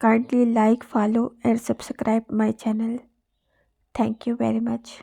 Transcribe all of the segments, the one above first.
Kindly like, follow and subscribe my channel. Thank you very much.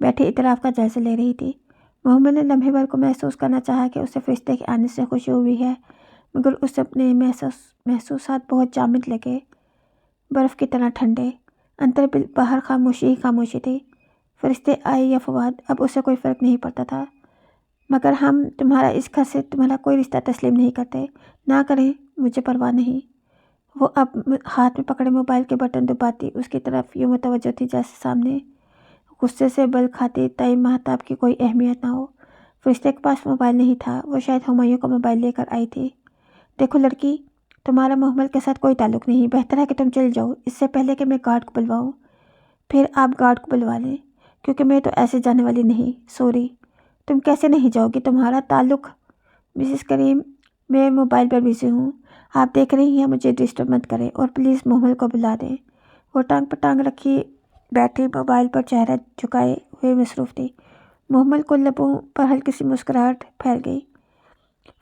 بیٹھی اطراف کا جائزہ لے رہی تھی۔ محمل نے لمحے بھر کو محسوس کرنا چاہا کہ اسے فرشتے کے آنے سے خوشی ہوئی ہے، مگر اسے اپنے محسوسات بہت جامد لگے، برف کی طرح ٹھنڈے۔ اندر باہر خاموشی ہی خاموشی تھی۔ فرشتے آئے یا فواد، اب اسے کوئی فرق نہیں پڑتا تھا، مگر ہم تمہارا اس گھر سے تمہارا کوئی رشتہ تسلیم نہیں کرتے۔ نہ کریں، مجھے پرواہ نہیں۔ وہ اب ہاتھ میں پکڑے موبائل کے بٹن دباتی اس کی طرف یوں متوجہ تھی جیسے سامنے غصے سے بل کھاتی تائی مہتاب کی کوئی اہمیت نہ ہو۔ فرشتے کے پاس موبائل نہیں تھا، وہ شاید ہمایوں کا موبائل لے کر آئی تھی۔ دیکھو لڑکی، تمہارا محمل کے ساتھ کوئی تعلق نہیں، بہتر ہے کہ تم چل جاؤ اس سے پہلے کہ میں گارڈ کو بلواؤں۔ پھر آپ گارڈ کو بلوا لیں، کیونکہ میں تو ایسے جانے والی نہیں۔ سوری، تم کیسے نہیں جاؤ گی؟ تمہارا تعلق؟ مسز کریم، میں موبائل پر بزی ہوں، آپ دیکھ رہی ہیں، مجھے ڈسٹرب مت کریں، اور پلیز محمل کو بلا دیں۔ وہ ٹانگ پر ٹانگ رکھی بیٹھی موبائل پر چہرہ جھکائے ہوئے مصروف تھی۔ محمل کو لبوں پر ہلکی سی مسکراہٹ پھیل گئی۔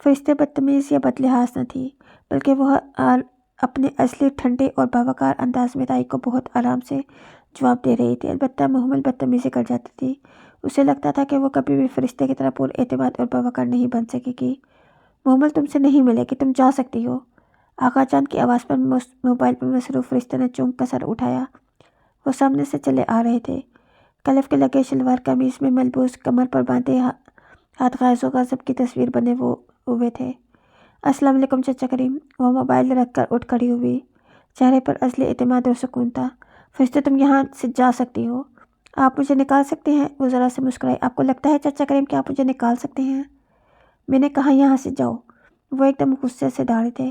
فرشتے بدتمیز یا بدلحاظ نہ تھی، بلکہ وہ اپنے اصلی ٹھنڈے اور باوقار انداز میں تائی کو بہت آرام سے جواب دے رہی تھی۔ البتہ محمل بدتمیزی کر جاتی تھی، اسے لگتا تھا کہ وہ کبھی بھی فرشتے کی طرح پر اعتماد اور باوقار نہیں بن سکے گی۔ محمل تم سے نہیں ملے گی، تم جا سکتی ہو۔ آغا جان کی آواز پر موبائل پر مصروف فرشتے نے چونک کر سر اٹھایا۔ وہ سامنے سے چلے آ رہے تھے، کلف کے لگے شلوار قمیض میں ملبوس، کمر پر باندھے ہاتھ غیظ و غضب کی تصویر بنے ہوئے تھے۔ السلام علیکم چچا کریم۔ وہ موبائل رکھ کر اٹھ کھڑی ہوئی، چہرے پر اصلی اعتماد اور سکون تھا۔ فرشتے تم یہاں سے جا سکتی ہو، آپ مجھے نکال سکتے ہیں؟ وہ ذرا سے مسکرائی۔ آپ کو لگتا ہے چچا کریم کہ آپ مجھے نکال سکتے ہیں؟ میں نے کہا یہاں سے جاؤ۔ وہ ایک دم غصے سے داڑھے تھے۔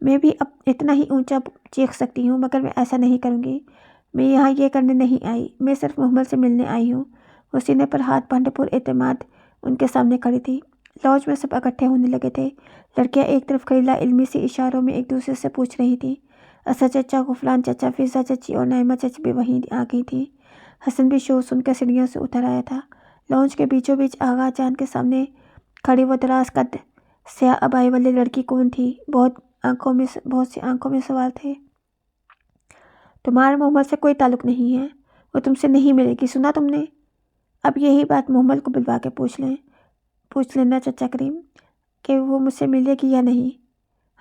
میں بھی اب اتنا ہی اونچا چیخ سکتی ہوں، مگر میں ایسا نہیں کروں گی۔ میں یہاں یہ کرنے نہیں آئی، میں صرف محمل سے ملنے آئی ہوں۔ وہ سینے پر ہاتھ باندھے پر اعتماد ان کے سامنے کھڑی تھی۔ لاؤنج میں سب اکٹھے ہونے لگے تھے۔ لڑکیاں ایک طرف کھڑی لا علمی سے اشاروں میں ایک دوسرے سے پوچھ رہی تھیں۔ اسد چچا، غفران چچا، فضا چچی اور نائمہ چچی بھی وہیں آ گئی تھیں۔ حسن بھی شور سن کر سیڑھیوں سے اتر آیا تھا۔ لاؤنج کے بیچوں بیچ آغا جان کے سامنے کھڑی وہ دراز قد سیاہ عبائی والی لڑکی کون تھی؟ بہت سی آنکھوں میں سوال تھے۔ تمہارا محمل سے کوئی تعلق نہیں ہے، وہ تم سے نہیں ملے گی، سنا تم نے؟ اب یہی بات محمل کو بلوا کے پوچھ لینا چچا کریم کہ وہ مجھ سے ملے گی یا نہیں۔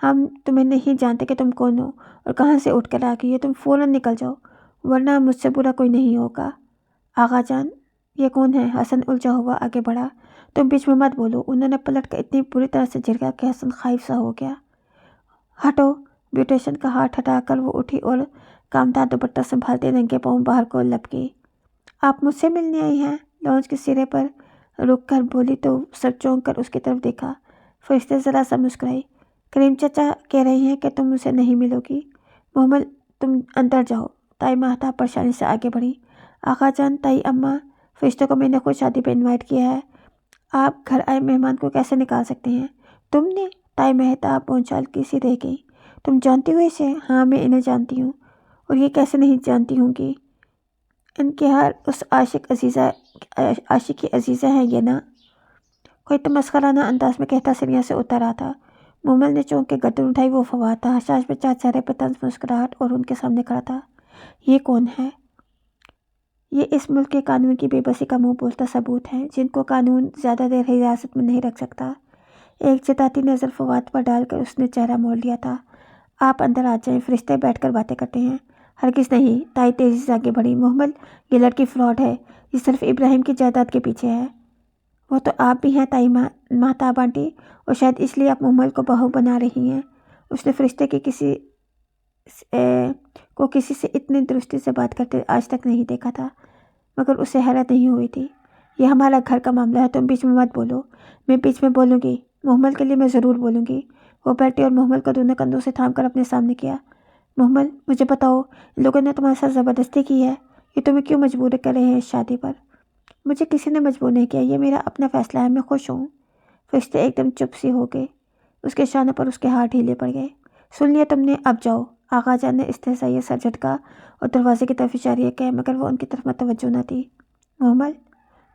ہم تمہیں نہیں جانتے کہ تم کون ہو اور کہاں سے اٹھ کر آ گئی ہو، تم فوراً نکل جاؤ، ورنہ مجھ سے برا کوئی نہیں ہوگا۔ آغا جان، یہ کون ہے؟ حسن الجھا ہوا آگے بڑھا۔ تم بیچ میں مت بولو۔ انہوں نے پلٹ کر اتنی بری طرح سے جھڑکا کہ حسن خائف سا ہو گیا۔ ہٹو۔ بیوٹیشن کا ہاتھ ہٹا کر وہ اٹھی اور کامدار دوپٹہ سنبھالتے ننگے پاؤں باہر کو لپکی۔ آپ مجھ سے ملنے آئی ہیں؟ لاؤنج کے سرے پر رک کر بولی تو سر چونک کر اس کی طرف دیکھا۔ فرشتے ذرا سا مسکرائی۔ کریم چچا کہہ رہے ہیں کہ تم مجھ سے نہیں ملو گی۔ محمل، تم اندر جاؤ۔ تائی مہتاب پریشانی سے آگے بڑھی۔ آغا جان، تائی اماں، فرشتوں کو میں نے خود شادی پہ انوائٹ کیا ہے، آپ گھر آئے مہمان کو کیسے نکال سکتے ہیں؟ تم نے؟ تائی مہتاب بونچالکی سی رہ گئی۔ تم جانتی ہو اسے؟ ہاں، میں انہیں جانتی ہوں، اور یہ کیسے نہیں جانتی ہوں گی؟ ان کے ہر اس عاشقی عزیزہ ہے یہ نا؟ کوئی تمسخرانہ انداز میں کہتا سیڑھیاں سے اتر رہا تھا۔ محمل نے چونک کے گردن اٹھائی۔ وہ فواد تھا، حشاش میں چہرے پر طنز مسکراہٹ، اور ان کے سامنے کھڑا تھا۔ یہ کون ہے؟ یہ اس ملک کے قانون کی بے بسی کا منہ بولتا ثبوت ہے، جن کو قانون زیادہ دیر حراست میں نہیں رکھ سکتا۔ ایک جتاتی نظر فواد پر ڈال کر اس نے چہرہ موڑ لیا تھا۔ آپ اندر آ جائیں، فرشتے بیٹھ کر باتیں کرتے ہیں۔ ہرگز نہیں، تائی تیزی سے آگے بڑھی۔ محمل، یہ لڑکی فراڈ ہے، یہ صرف ابراہیم کی جائیداد کے پیچھے ہے۔ وہ تو آپ بھی ہیں تائی مہتاب آنٹی، اور شاید اس لیے آپ محمل کو بہو بنا رہی ہیں۔ اس نے فرشتے کی کسی سے اتنی درستی سے بات کرتے آج تک نہیں دیکھا تھا، مگر اسے حیرت نہیں ہوئی تھی۔ یہ ہمارا گھر کا معاملہ ہے، تم بیچ میں مت بولو۔ میں بیچ میں بولوں گی؟ محمل کے لیے میں ضرور بولوں گی۔ وہ بیٹھی اور محمل کو دونوں کندھوں سے تھام کر اپنے سامنے کیا۔ محمل، مجھے بتاؤ، ان لوگوں نے تمہارے ساتھ زبردستی کی ہے؟ یہ تمہیں کیوں مجبور کر رہے ہیں اس شادی پر؟ مجھے کسی نے مجبور نہیں کیا، یہ میرا اپنا فیصلہ ہے، میں خوش ہوں۔ فرشتے ایک دم چپ سی ہو گئے، اس کے شانوں پر اس کے ہاتھ ڈھیلے پڑ گئے۔ سن لیا تم نے، اب جاؤ۔ آغا جان نے استحضائیہ سر جھٹکا اور دروازے کی طرف اشارہ کیا، مگر وہ ان کی طرف متوجہ نہ تھی۔ محمل،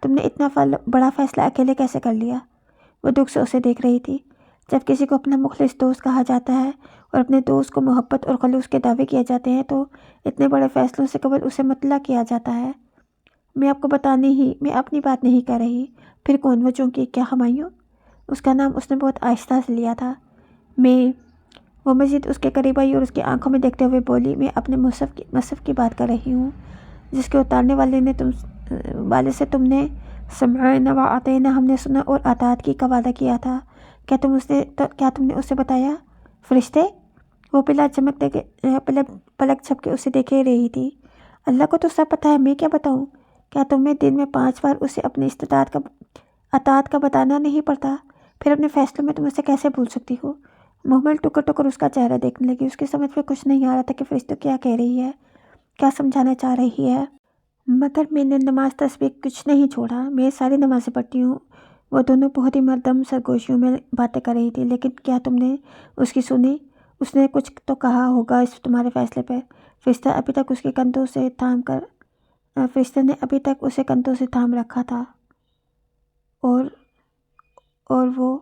تم نے اتنا بڑا فیصلہ اکیلے کیسے کر لیا؟ وہ دکھ سے اسے دیکھ رہی تھی۔ جب کسی کو اپنا مخلص دوست کہا جاتا ہے اور اپنے دوست کو محبت اور خلوص کے دعوے کیے جاتے ہیں تو اتنے بڑے فیصلوں سے قبل اسے مطلع کیا جاتا ہے۔ میں آپ کو بتانے ہی میں اپنی بات نہیں کر رہی۔ پھر کون وہ چونکہ کیا ہمایوں؟ اس کا نام اس نے بہت آہستہ سے لیا تھا۔ وہ مزید اس کے قریب آئی اور اس کی آنکھوں میں دیکھتے ہوئے بولی، میں اپنے مصحف کی بات کر رہی ہوں جس کے اتارنے والے سے تم نے سمعنا و اطعنا، ہم نے سنا اور اطاعت کی کا وعدہ کیا تھا۔ کیا تم نے اسے بتایا؟ فرشتے؟ وہ پلک جھپ کے اسے دیکھے رہی تھی۔ اللہ کو تو سب پتہ ہے، میں کیا بتاؤں؟ کیا تمہیں دن میں 5 بار اسے اپنی اطاعت کا بتانا نہیں پڑتا؟ پھر اپنے فیصلوں میں تم اسے کیسے بھول سکتی ہو؟ محمل ٹکر اس کا چہرہ دیکھنے لگی۔ اس کی سمجھ میں کچھ نہیں آ رہا تھا کہ فرشتہ کیا کہہ رہی ہے، کیا سمجھانا چاہ رہی ہے۔ مگر میں نے نماز تسبیح کچھ نہیں چھوڑا، میں ساری نمازیں پڑھتی ہوں۔ وہ دونوں بہت ہی مردم سرگوشیوں میں باتیں کر رہی تھی۔ لیکن کیا تم نے اس کی سنی؟ اس نے کچھ تو کہا ہوگا اس تمہارے فیصلے پر۔ فرشتہ نے ابھی تک اسے کندھوں سے تھام رکھا تھا اور وہ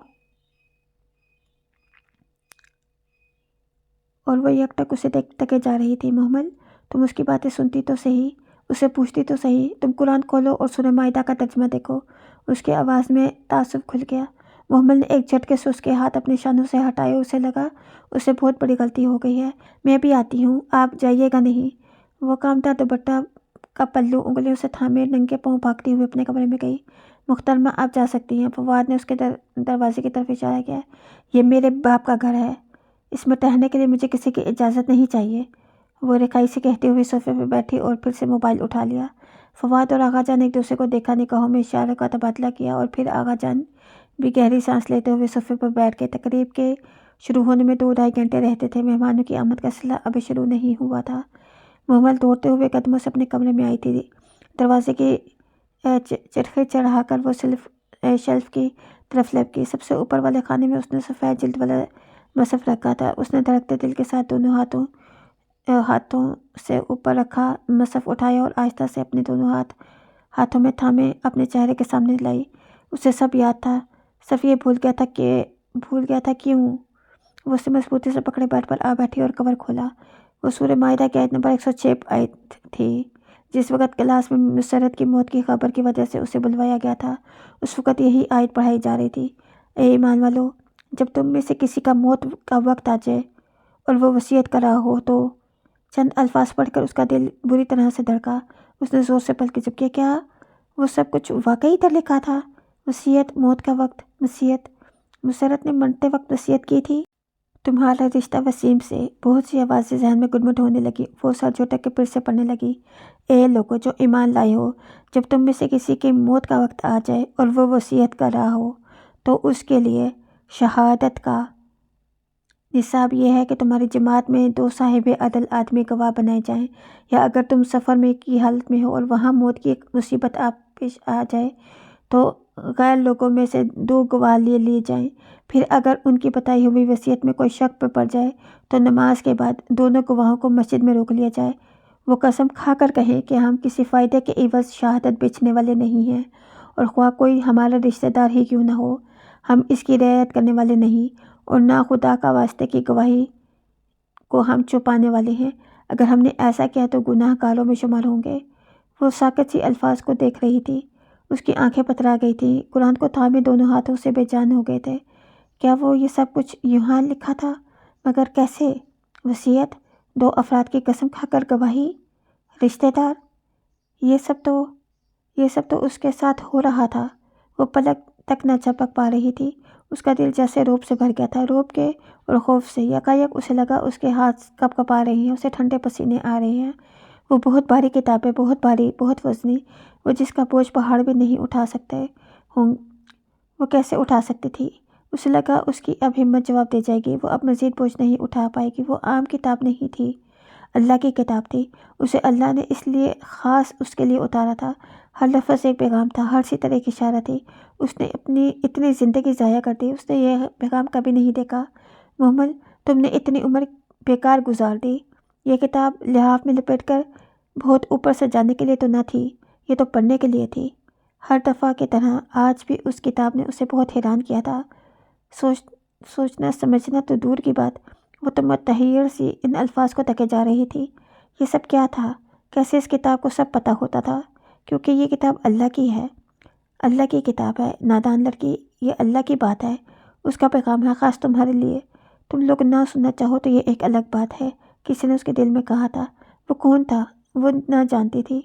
یک ٹک اسے تکے جا رہی تھی۔ محمل، تم اس کی باتیں سنتی تو صحیح، اسے پوچھتی تو صحیح۔ تم قرآن کھولو اور سورہ مائدہ کا ترجمہ دیکھو۔ اس کی آواز میں تعصب کھل گیا۔ محمل نے ایک جھٹکے سے اس کے ہاتھ اپنے شانوں سے ہٹائے۔ اسے لگا اسے بہت بڑی غلطی ہو گئی ہے۔ میں بھی آتی ہوں، آپ جائیے گا نہیں؟ وہ کامدار دوپٹہ کا پلو انگلیوں سے تھامے ننگے پاؤں بھاگتی ہوئی اپنے کمرے میں گئی۔ محترمہ، آپ جا سکتی ہیں۔ فواد نے اس کے دروازے کی طرف اشارہ کیا۔ یہ میرے باپ کا گھر ہے، اس میں ٹہلنے کے لیے مجھے کسی کی اجازت نہیں چاہیے۔ وہ رکائی سے کہتے ہوئے صوفے پہ بیٹھی اور پھر سے موبائل اٹھا لیا۔ فواد اور آغا جان ایک دوسرے کو دیکھا، نگاہوں میں اشاروں کا تبادلہ کیا اور پھر آغا جان بھی گہری سانس لیتے ہوئے صوفے پر بیٹھ گئے۔ تقریب کے شروع ہونے میں 2-2.5 گھنٹے رہتے تھے۔ مہمانوں کی آمد کا سلسلہ ابھی شروع نہیں ہوا تھا۔ محمل دوڑتے ہوئے قدموں سے اپنے کمرے میں آئی تھی۔ دروازے کی چرخی چڑھا کر وہ شیلف کی طرف لپکی۔ سب سے اوپر والے خانے میں اس نے سفید جلد والا مصحف رکھا تھا۔ اس نے دھڑکتے دل کے ساتھ دونوں ہاتھوں سے اوپر رکھا مصحف اٹھایا اور آہستہ سے اپنے دونوں ہاتھوں میں تھامے اپنے چہرے کے سامنے لائی۔ اسے سب یاد تھا، صرف یہ بھول گیا تھا کیوں۔ وہ اسے مضبوطی سے پکڑے بیڈ پر آ بیٹھی اور کور کھولا۔ وہ سورہ مائدہ کی آیت نمبر 106 آیت تھی۔ جس وقت کلاس میں مسرت کی موت کی خبر کی وجہ سے اسے بلوایا گیا تھا، اس وقت یہی آیت پڑھائی جا رہی تھی۔ اے ایمان والو، جب تم میں سے کسی کا موت کا وقت آ جائے اور وہ وصیت کر رہا ہو تو… چند الفاظ پڑھ کر اس کا دل بری طرح سے دھڑکا۔ اس نے زور سے پلکیں جھپکیں۔ کیا وہ سب کچھ واقعی ادھر لکھا تھا؟ وصیت، موت کا وقت، وصیت۔ مسرت نے مرتے وقت وصیت کی تھی۔ تمہارا رشتہ وسیم سے۔ بہت سی آوازیں ذہن میں گڑمٹ ہونے لگی۔ وہ سر جھٹک کے پھر سے پڑھنے لگی۔ اے لوگو جو ایمان لائے ہو، جب تم میں سے کسی کی موت کا وقت آ جائے اور وہ وصیت کر رہا ہو تو اس کے لیے شہادت کا نصاب یہ ہے کہ تمہاری جماعت میں 2 صاحب عدل آدمی گواہ بنائے جائیں، یا اگر تم سفر میں کی حالت میں ہو اور وہاں موت کی ایک مصیبت پیش آ جائے تو غیر لوگوں میں سے 2 گواہ لیے جائیں۔ پھر اگر ان کی بتائی ہوئی وصیت میں کوئی شک پڑ جائے تو نماز کے بعد دونوں گواہوں کو مسجد میں روک لیا جائے۔ وہ قسم کھا کر کہیں کہ ہم کسی فائدے کے عوض شہادت بیچنے والے نہیں ہیں، اور خواہ کوئی ہمارا رشتہ دار ہی کیوں نہ ہو، ہم اس کی رعایت کرنے والے نہیں، اور نہ خدا کا واسطے کی گواہی کو ہم چھپانے والے ہیں۔ اگر ہم نے ایسا کیا تو گناہ گاروں میں شمار ہوں گے۔ وہ ساکت سی الفاظ کو دیکھ رہی تھی۔ اس کی آنکھیں پترا گئی تھیں۔ قرآن کو تھامے دونوں ہاتھوں سے بے جان ہو گئے تھے۔ کیا وہ یہ سب کچھ یہاں لکھا تھا؟ مگر کیسے؟ وصیت، 2 افراد کی قسم کھا کر گواہی، رشتہ دار، یہ سب تو اس کے ساتھ ہو رہا تھا۔ وہ پلک تک نہ جھپک پا رہی تھی۔ اس کا دل جیسے روب سے بھر گیا تھا، روب کے اور خوف سے۔ یکایک اسے لگا اس کے ہاتھ کپ کپا رہے ہیں، اسے ٹھنڈے پسینے آ رہے ہیں۔ وہ بہت بھاری کتابیں، بہت بھاری، بہت وزنی، وہ جس کا بوجھ پہاڑ بھی نہیں اٹھا سکتے ہوں، وہ کیسے اٹھا سکتی تھی؟ اسے لگا اس کی اب ہمت جواب دے جائے گی، وہ اب مزید بوجھ نہیں اٹھا پائے گی۔ وہ عام کتاب نہیں تھی، اللہ کی کتاب تھی۔ اسے اللہ نے اس لیے خاص اس کے لیے اتارا تھا۔ ہر لفظ ایک پیغام تھا، ہر سطر ایک اشارہ تھی۔ اس نے اپنی اتنی زندگی ضائع کر دی، اس نے یہ پیغام کبھی نہیں دیکھا۔ محمل، تم نے اتنی عمر بیکار گزار دی۔ یہ کتاب لحاف میں لپیٹ کر بہت اوپر سے جانے کے لیے تو نہ تھی، یہ تو پڑھنے کے لیے تھی۔ ہر دفعہ کی طرح آج بھی اس کتاب نے اسے بہت حیران کیا تھا۔ سوچنا سمجھنا تو دور کی بات، وہ تو متحیر سی ان الفاظ کو تکے جا رہی تھی۔ یہ سب کیا تھا؟ کیسے اس کتاب کو سب پتہ ہوتا تھا؟ کیونکہ یہ کتاب اللہ کی ہے، اللہ کی کتاب ہے۔ نادان لڑکی، یہ اللہ کی بات ہے، اس کا پیغام ہے خاص تمہارے لیے۔ تم لوگ نہ سننا چاہو تو یہ ایک الگ بات ہے۔ کسی نے اس کے دل میں کہا تھا۔ وہ کون تھا؟ وہ نہ جانتی تھی۔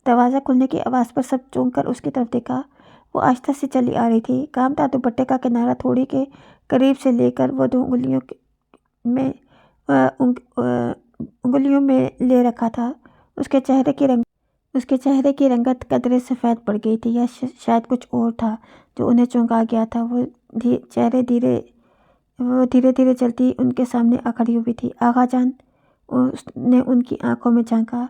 دروازہ کھلنے کی آواز پر سب چونک کر اس کی طرف دیکھا۔ وہ آہستہ سے چلی آ رہی تھی۔ کام تھا دوپٹے کا کنارہ تھوڑی کے قریب سے لے کر وہ 2 انگلیوں میں لے رکھا تھا۔ اس کے چہرے کی رنگت قدرے سفید پڑ گئی تھی، یا شاید کچھ اور تھا جو انہیں چونکا گیا تھا۔ وہ دھیرے دھیرے چلتی ان کے سامنے آ کھڑی ہوئی تھی۔ آغا جان، اس نے ان کی آنکھوں میں جھانکا۔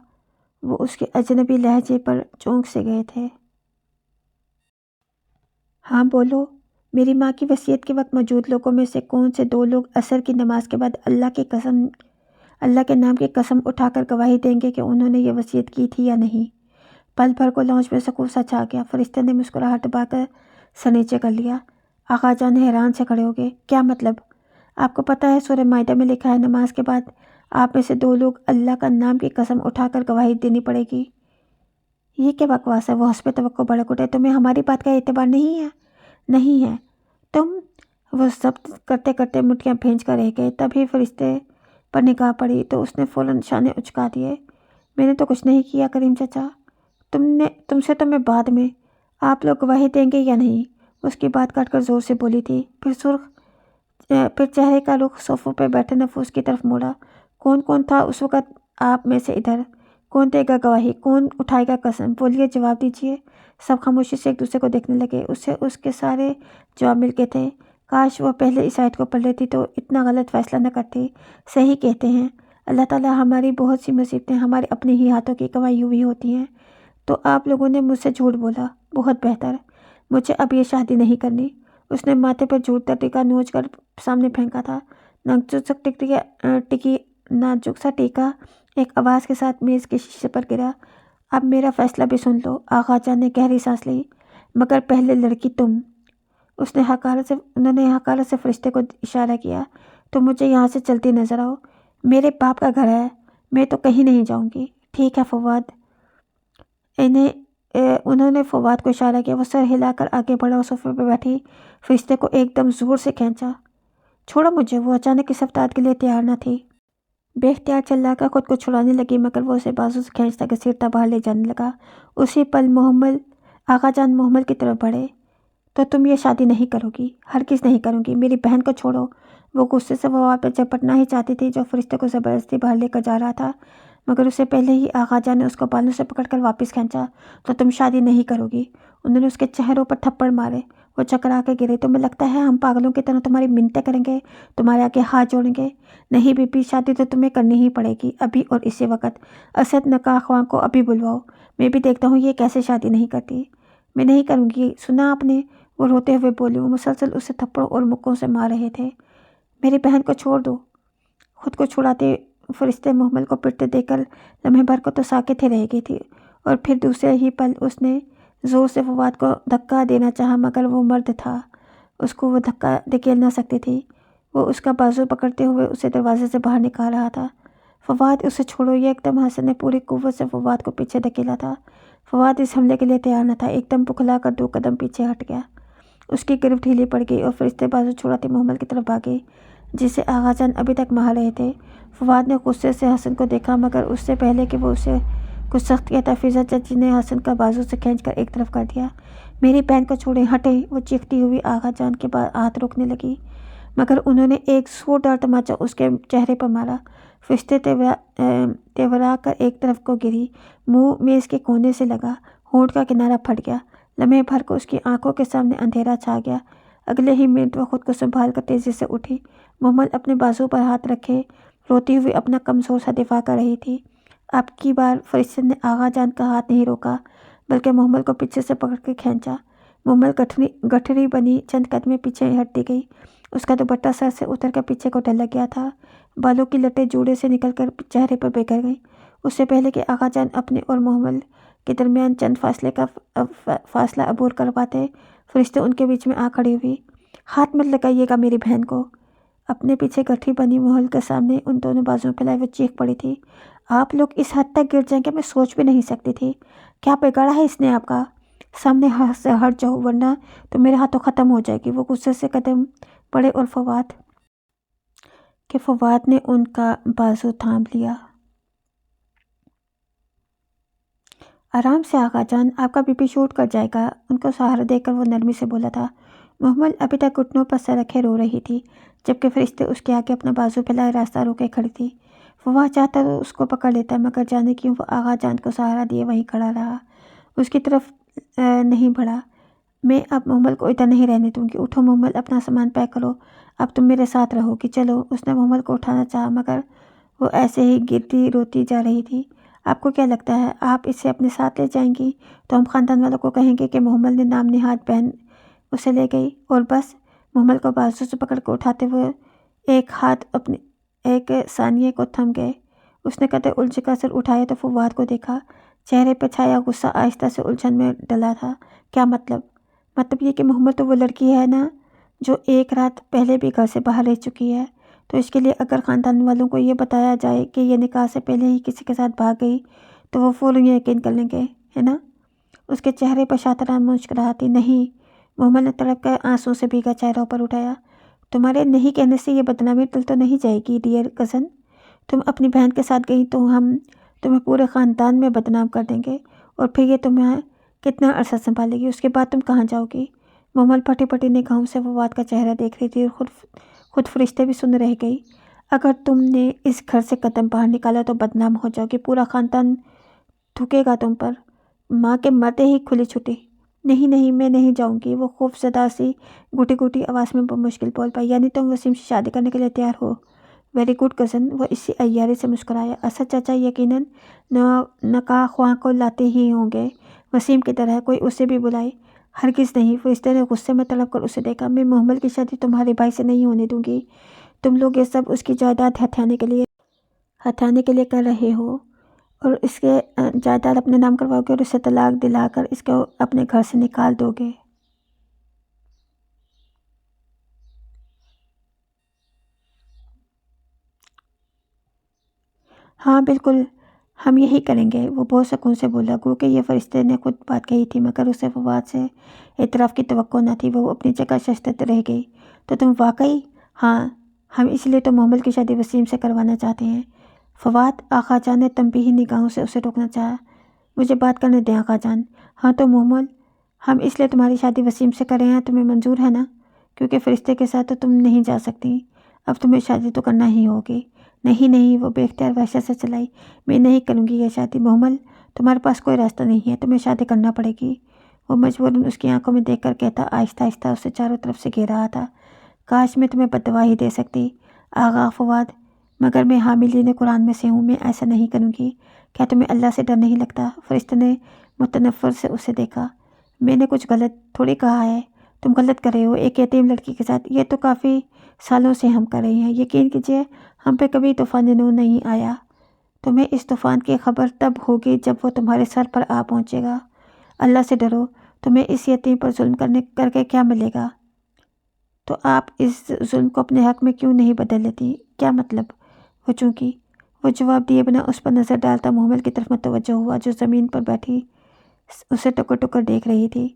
وہ اس کے اجنبی لہجے پر چونک سے گئے تھے۔ ہاں بولو۔ میری ماں کی وصیت کے وقت موجود لوگوں میں سے کون سے 2 لوگ عصر کی نماز کے بعد اللہ کے نام کی قسم اٹھا کر گواہی دیں گے کہ انہوں نے یہ وصیت کی تھی یا نہیں؟ پل بھر کو لاؤنج میں سکون سا چھا گیا۔ فرشتے نے مسکراہٹ دبا کر سر نیچے کر لیا۔ آغا جان حیران سے کھڑے ہو گئے۔ کیا مطلب؟ آپ کو پتہ ہے سورہ مائدہ میں لکھا ہے نماز کے بعد آپ میں سے 2 لوگ اللہ کا نام کی قسم اٹھا کر گواہی دینی پڑے گی۔ یہ کیا بکواس ہے؟ وہ حسب توقع بھڑک اٹھے۔ تمہیں ہماری بات کا اعتبار نہیں ہے؟ نہیں ہے تم؟ وہ ضبط کرتے کرتے مٹھیاں بھینچ کر رہ گئے۔ تبھی فرشتے پر نگاہ پڑی تو اس نے فوراً شانے اچکا دیے۔ میں نے تو کچھ نہیں کیا کریم چچا۔ تم سے تو میں بعد میں۔ آپ لوگ گواہی دیں گے یا نہیں؟ اس کی بات کاٹ کر زور سے بولی تھی۔ پھر چہرے کا رخ صوفوں پہ بیٹھے نفوس کی طرف موڑا۔ کون تھا اس وقت آپ میں سے ادھر؟ کون دے گا گواہی؟ کون اٹھائے گا قسم؟ بولیے، جواب دیجیے۔ سب خاموشی سے ایک دوسرے کو دیکھنے لگے۔ اس کے سارے جواب مل گئے تھے۔ کاش وہ پہلے اس آیت کو پڑھ لیتی تو اتنا غلط فیصلہ نہ کرتی۔ صحیح کہتے ہیں، اللہ تعالیٰ ہماری بہت سی مصیبتیں ہمارے اپنے ہی ہاتھوں کی کمائی ہوئی ہوتی ہیں۔ تو آپ لوگوں نے مجھ سے جھوٹ بولا۔ بہت بہتر۔ مجھے اب یہ شادی نہیں کرنی۔ اس نے ماتھے پر جھوٹ کا ٹیکا نوچ کر سامنے پھینکا تھا۔ نازک سا ٹیکا ایک آواز کے ساتھ میز کے شیشے پر گرا۔ اب میرا فیصلہ بھی سن لو۔ آغا جان نے گہری سانس لی۔ مگر پہلے لڑکی تم۔ انہوں نے حقارت سے فرشتے کو اشارہ کیا۔ تم مجھے یہاں سے چلتی نظر آؤ۔ میرے باپ کا گھر ہے، میں تو کہیں نہیں جاؤں گی۔ ٹھیک ہے فواد۔ انہوں نے فواد کو اشارہ کیا۔ وہ سر ہلا کر آگے بڑھا اور صوفے پہ بیٹھی فرشتے کو ایک دم زور سے کھینچا۔ چھوڑو مجھے۔ وہ اچانک اس رفتار کے لیے تیار نہ تھی۔ بے اختیار چلا کر خود کو چھڑانے لگی، مگر وہ اسے بازو سے کھینچتا گھسیٹتا باہر لے جانے لگا۔ اسی پل آغا جان محمل کی طرف بڑھے۔ تو تم یہ شادی نہیں کرو گی؟ ہرگز نہیں کروں گی۔ میری بہن کو چھوڑو۔ وہ غصے سے فواد پہ جھپٹنا ہی چاہتی تھی جو فرشتے کو زبردستی باہر لے کر جا رہا تھا، مگر اسے پہلے ہی آغا جان نے اس کو بالوں سے پکڑ کر واپس کھینچا۔ تو تم شادی نہیں کرو گی؟ انہوں نے اس کے چہروں پر تھپڑ مارے۔ وہ چکرا کے گرے۔ تمہیں لگتا ہے ہم پاگلوں کی طرح تمہاری منتیں کریں گے، تمہارے آگے ہاتھ جوڑیں گے؟ نہیں بی بی، شادی تو تمہیں کرنی ہی پڑے گی، ابھی اور اسی وقت۔ اسد نکاح خواہ کو ابھی بلواؤ، میں بھی دیکھتا ہوں یہ کیسے شادی نہیں کرتی۔ میں نہیں کروں گی، سنا آپ نے؟ وہ روتے ہوئے بولی۔ وہ مسلسل اسے تھپڑوں اور مکوں سے مار رہے تھے۔ میری بہن کو چھوڑ دو۔ خود کو چھڑاتے فرشتے محمل کو پٹتے دیکھ کر لمحے بھر کو تو ساکت ہی رہ گئی تھی، اور پھر دوسرے ہی پل اس نے زور سے فواد کو دھکا دینا چاہا، مگر وہ مرد تھا، اس کو وہ دھکا دھکیل نہ سکتی تھی۔ وہ اس کا بازو پکڑتے ہوئے اسے دروازے سے باہر نکال رہا تھا۔ فواد، اسے چھوڑو۔ یہ ایک دم حسن نے پوری قوت سے فواد کو پیچھے دھکیلا تھا۔ فواد اس حملے کے لیے تیار نہ تھا، ایک دم بکھلا کر 2 قدم پیچھے ہٹ گیا۔ اس کی گرفت ڈھیلی پڑ گئی اور فرشتے بازو چھڑاتے محمل کی طرف بھاگے جسے آغا جان ابھی تک مار رہے تھے۔ فواد نے غصے سے حسن کو دیکھا، مگر اس سے پہلے کہ وہ اسے کچھ سخت کہتا، فضا چچی نے حسن کا بازو سے کھینچ کر ایک طرف کر دیا۔ میری بہن کو چھوڑیں، ہٹیں۔ وہ چیختی ہوئی آغا جان کے ہاتھ روکنے لگی، مگر انہوں نے ایک زوردار تماچا اس کے چہرے پر مارا۔ فرشتے تیورا کر ایک طرف کو گری، منہ میز کے کونے سے لگا، ہونٹ کا کنارہ پھٹ گیا۔ لمحے بھر کو اس کی آنکھوں کے سامنے اندھیرا چھا گیا۔ اگلے ہی منٹ وہ خود کو سنبھال کر تیزی سے اٹھی۔ محمل اپنے بازو پر ہاتھ رکھے روتی ہوئی اپنا کمزور سا دفاع کر رہی تھی۔ اب کی بار فرشتے نے آغا جان کا ہاتھ نہیں روکا، بلکہ محمل کو پیچھے سے پکڑ کے کھینچا۔ محمل گٹھری بنی چند قدمیں پیچھے ہٹتی گئی۔ اس کا دوپٹہ سر سے اتر کر پیچھے کو ڈھلک گیا تھا، بالوں کی لٹیں جوڑے سے نکل کر چہرے پر بکھر گئیں۔ اس سے پہلے کہ آغا جان اپنے اور محمل کے درمیان چند فاصلہ عبور کر پاتے، فرشتے ان کے بیچ میں آ کھڑی ہوئی۔ ہاتھ مت لگائیے گا میری بہن کو۔ اپنے پیچھے گٹھری بنی محمل کے سامنے ان دونوں بازوؤں پھیلائے وہ چیخ پڑی تھی۔ آپ لوگ اس حد تک گر جائیں گے میں سوچ بھی نہیں سکتی تھی۔ کیا بگاڑا ہے اس نے آپ کا؟ سامنے ہاتھ سے ہٹ جاؤ ورنہ تو میرے ہاتھوں ختم ہو جائے گی۔ وہ غصے سے قدم بڑھے اور فواد نے ان کا بازو تھام لیا۔ آرام سے آقا جان، آپ کا بی پی شوٹ کر جائے گا۔ ان کو سہارا دے کر وہ نرمی سے بولا تھا۔ محمل ابھی تک گھٹنوں پر سر رکھے رو رہی تھی، جبکہ فرشتے اس کے آگے اپنا بازو پھیلائے راستہ روکے کھڑی تھی۔ فواد چاہتا تو اس کو پکڑ لیتا، مگر جانے کیوں وہ آغا جان کو سہارا دیے وہیں کھڑا رہا، اس کی طرف نہیں بڑھا۔ میں اب محمل کو ادھر نہیں رہنے دوں گی۔ اٹھو محمل، اپنا سامان پیک کرو، اب تم میرے ساتھ رہو گی، چلو۔ اس نے محمل کو اٹھانا چاہا، مگر وہ ایسے ہی گرتی روتی جا رہی تھی۔ آپ کو کیا لگتا ہے آپ اسے اپنے ساتھ لے جائیں گی تو ہم خاندان والوں کو کہیں گے کہ محمل نے نام نہاد بہن اسے لے گئی اور بس؟ محمل کو بازو سے پکڑ کے اٹھاتے ہوئے ایک ہاتھ اپنے ایک ثانیے کو تھم گئے۔ اس نے قدر الجھ کر سر اٹھایا تو فواد کو دیکھا، چہرے پہ چھایا غصہ آہستہ سے الجھن میں ڈلا تھا۔ کیا مطلب؟ مطلب یہ کہ محمل تو وہ لڑکی ہے نا جو ایک رات پہلے بھی گھر سے باہر رہ چکی ہے، تو اس کے لیے اگر خاندان والوں کو یہ بتایا جائے کہ یہ نکاح سے پہلے ہی کسی کے ساتھ بھاگ گئی تو وہ فوراً یقین کر لیں گے، ہے نا؟ اس کے چہرے پر شاطرانہ مسکراہٹ۔ نہیں، محمل نے تڑپ کر آنسوں سے بھیگا چہرہ اوپر اٹھایا۔ تمہارے نہیں کہنے سے یہ بدنامی ٹل تو نہیں جائے گی ڈیئر کزن۔ تم اپنی بہن کے ساتھ گئی تو ہم تمہیں پورے خاندان میں بدنام کر دیں گے، اور پھر یہ تمہیں کتنا عرصہ سنبھالے گی؟ اس کے بعد تم کہاں جاؤ گی؟ محمل پھٹی پھٹی نگاہوں سے فواد کا چہرہ دیکھ رہی تھی اور خود فرشتے بھی سن رہ گئی۔ اگر تم نے اس گھر سے قدم باہر نکالا تو بدنام ہو جاؤ گی، پورا خاندان تھوکے گا تم پر۔ ماں کے مرتے ہی کھلی چھٹی۔ نہیں نہیں، میں نہیں جاؤں گی، وہ خوف زدہ سی گھٹی گھٹی آواز میں بمشکل بول پائی۔ یعنی تم وسیم سے شادی کرنے کے لیے تیار ہو؟ ویری گڈ کزن، وہ اسی عیاری سے مسکرایا۔ اسد چاچا یقیناً نکاح خواہاں کو لاتے ہی ہوں گے، وسیم کی طرح، کوئی اسے بھی بلائے۔ ہرگز نہیں، فرشتے نے غصے میں تڑپ کر اسے دیکھا۔ میں محمل کی شادی تمہارے بھائی سے نہیں ہونے دوں گی۔ تم لوگ یہ سب اس کی جائیداد ہتھیانے کے لیے کر رہے ہو، اور اس کے جائیداد اپنے نام کرواؤ گے اور اسے طلاق دلا کر اس کو اپنے گھر سے نکال دو گے۔ ہاں بالکل، ہم یہی کریں گے، وہ بہت سکون سے بولا، گو کہ یہ فرشتے نے خود بات کہی تھی، مگر اسے فواد سے اعتراف کی توقع نہ تھی۔ وہ اپنی جگہ ششدر رہ گئی۔ تو تم واقعی؟ ہاں، ہم اس لیے تو محمل کی شادی وسیم سے کروانا چاہتے ہیں۔ فواد، آقا جان نے تنبیہی نگاہوں سے اسے روکنا چاہا۔ مجھے بات کرنے دیں آقا جان۔ ہاں تو محمل، ہم اس لیے تمہاری شادی وسیم سے کر رہے ہیں، تمہیں منظور ہے نا؟ کیونکہ فرشتے کے ساتھ تو تم نہیں جا سکتی، اب تمہیں شادی تو کرنا ہی ہوگی۔ نہیں نہیں، وہ بے اختیار وحشت سے چلائی، میں نہیں کروں گی یہ شادی۔ محمل، تمہارے پاس کوئی راستہ نہیں ہے، تمہیں شادی کرنا پڑے گی، وہ مجبوراً اس کی آنکھوں میں دیکھ کر کہتا، آہستہ آہستہ اسے چاروں طرف سے گھیر رہا تھا۔ کاش میں تمہیں بد دعا ہی دے سکتی آغا فواد، مگر میں حاملین قرآن میں سے ہوں، میں ایسا نہیں کروں گی۔ کیا تمہیں اللہ سے ڈر نہیں لگتا؟ فرشتے نے متنفر سے اسے دیکھا۔ میں نے کچھ غلط تھوڑی کہا ہے، تم غلط کر رہے ہو ایک یتیم لڑکی کے ساتھ، یہ تو کافی سالوں سے ہم کر رہے ہیں۔ یقین کیجیے ہم پہ کبھی طوفان نو نہیں آیا۔ تمہیں اس طوفان کی خبر تب ہوگی جب وہ تمہارے سر پر آ پہنچے گا۔ اللہ سے ڈرو، تمہیں اس یتیم پر ظلم کر کے کیا ملے گا؟ تو آپ اس ظلم کو اپنے حق میں کیوں نہیں بدل لیتی؟ کیا مطلب؟ وہ چونکہ وہ جواب دیے بنا اس پر نظر ڈالتا محمل کی طرف متوجہ ہوا، جو زمین پر بیٹھی اسے ٹکر ٹکر دیکھ رہی تھی۔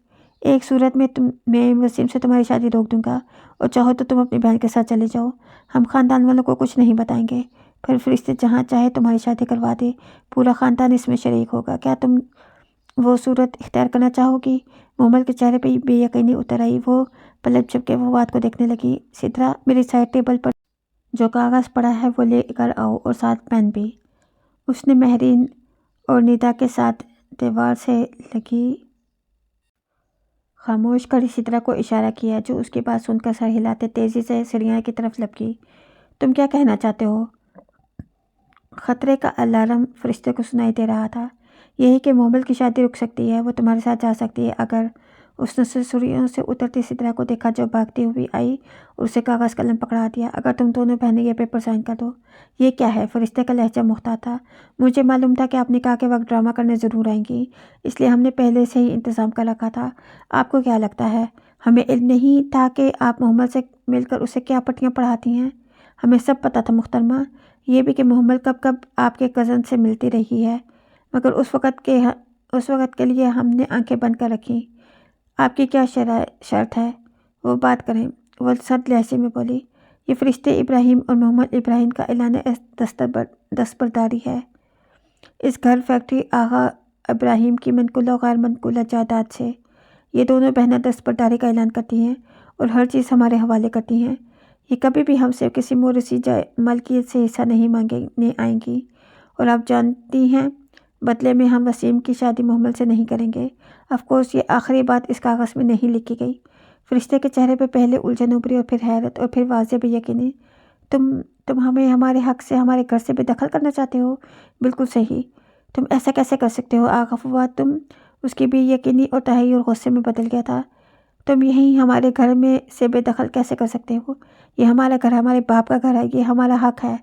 ایک صورت میں وسیم سے تمہاری شادی روک دوں گا، اور چاہو تو تم اپنی بہن کے ساتھ چلے جاؤ، ہم خاندان والوں کو کچھ نہیں بتائیں گے۔ پھر فرشتے جہاں چاہے تمہاری شادی کروا دے، پورا خاندان اس میں شریک ہوگا۔ کیا تم وہ صورت اختیار کرنا چاہو گی؟ محمل کے چہرے پہ بے یقینی اتر آئی۔ وہ پلٹ جھپک کے فواد کو دیکھنے لگی۔ سدرا، میری سائڈ ٹیبل پر جو کاغذ پڑا ہے وہ لے کر آؤ، اور ساتھ پین بھی۔ اس نے مہرین اور ندا کے ساتھ دیوار سے لگی خاموش کھڑی سدرا کو اشارہ کیا، جو اس کی بات سن کر سر ہلاتے تیزی سے سیڑھیاں کی طرف لپکی۔ تم کیا کہنا چاہتے ہو؟ خطرے کا الارم فرشتے کو سنائی دے رہا تھا۔ یہی کہ محمل کی شادی رک سکتی ہے، وہ تمہارے ساتھ جا سکتی ہے اگر… اس نے سیڑھیوں سے اترتی سدرا کو دیکھا جو بھاگتی ہوئی آئی اور اسے کاغذ قلم پکڑا دیا۔ اگر تم دونوں بہنیں یہ پیپر سائن کر دو۔ یہ کیا ہے؟ فرشتے کا لہجہ محتاط تھا۔ مجھے معلوم تھا کہ آپ نکاح کے وقت ڈرامہ کرنے ضرور آئیں گی، اس لیے ہم نے پہلے سے ہی انتظام کر رکھا تھا۔ آپ کو کیا لگتا ہے ہمیں علم نہیں تھا کہ آپ محمل سے مل کر اسے کیا پٹیاں پڑھاتی ہیں؟ ہمیں سب پتہ تھا محترمہ، یہ بھی کہ محمل کب کب آپ کے کزن سے ملتی رہی ہے، مگر اس وقت کے اس وقت کے لیے ہم نے آنکھیں بند کر رکھیں۔ آپ کی کیا شرط ہے؟ وہ بات کریں، وہ سرد لہجے میں بولی۔ یہ فرشتے ابراہیم اور محمد ابراہیم کا اعلان دستبرداری ہے۔ اس گھر، فیکٹری، آغا ابراہیم کی منقولہ و غیر منقولہ جائیداد سے یہ دونوں بہنیں دستبرداری کا اعلان کرتی ہیں اور ہر چیز ہمارے حوالے کرتی ہیں۔ یہ کبھی بھی ہم سے کسی موروثی ملکیت سے حصہ نہیں مانگنے آئیں گی، اور آپ جانتی ہیں بدلے میں ہم وسیم کی شادی محمل سے نہیں کریں گے۔ آف کورس یہ آخری بات اس کاغذ میں نہیں لکھی گئی۔ فرشتے کے چہرے پہ پہلے الجھن ابھری اور پھر حیرت اور پھر واضح بے یقینی۔ تم ہمیں ہمارے حق سے ہمارے گھر سے بے دخل کرنا چاہتے ہو؟ بالکل صحیح، تم ایسا کیسے کر سکتے ہو آغا فواد؟ تم اس کی بے یقینی اور تحیر غصے میں بدل گیا تھا۔ تم یہیں ہمارے گھر میں سے بے دخل کیسے کر سکتے ہو؟ یہ ہمارا گھر ہے، ہمارے باپ کا گھر ہے، یہ ہمارا حق ہے۔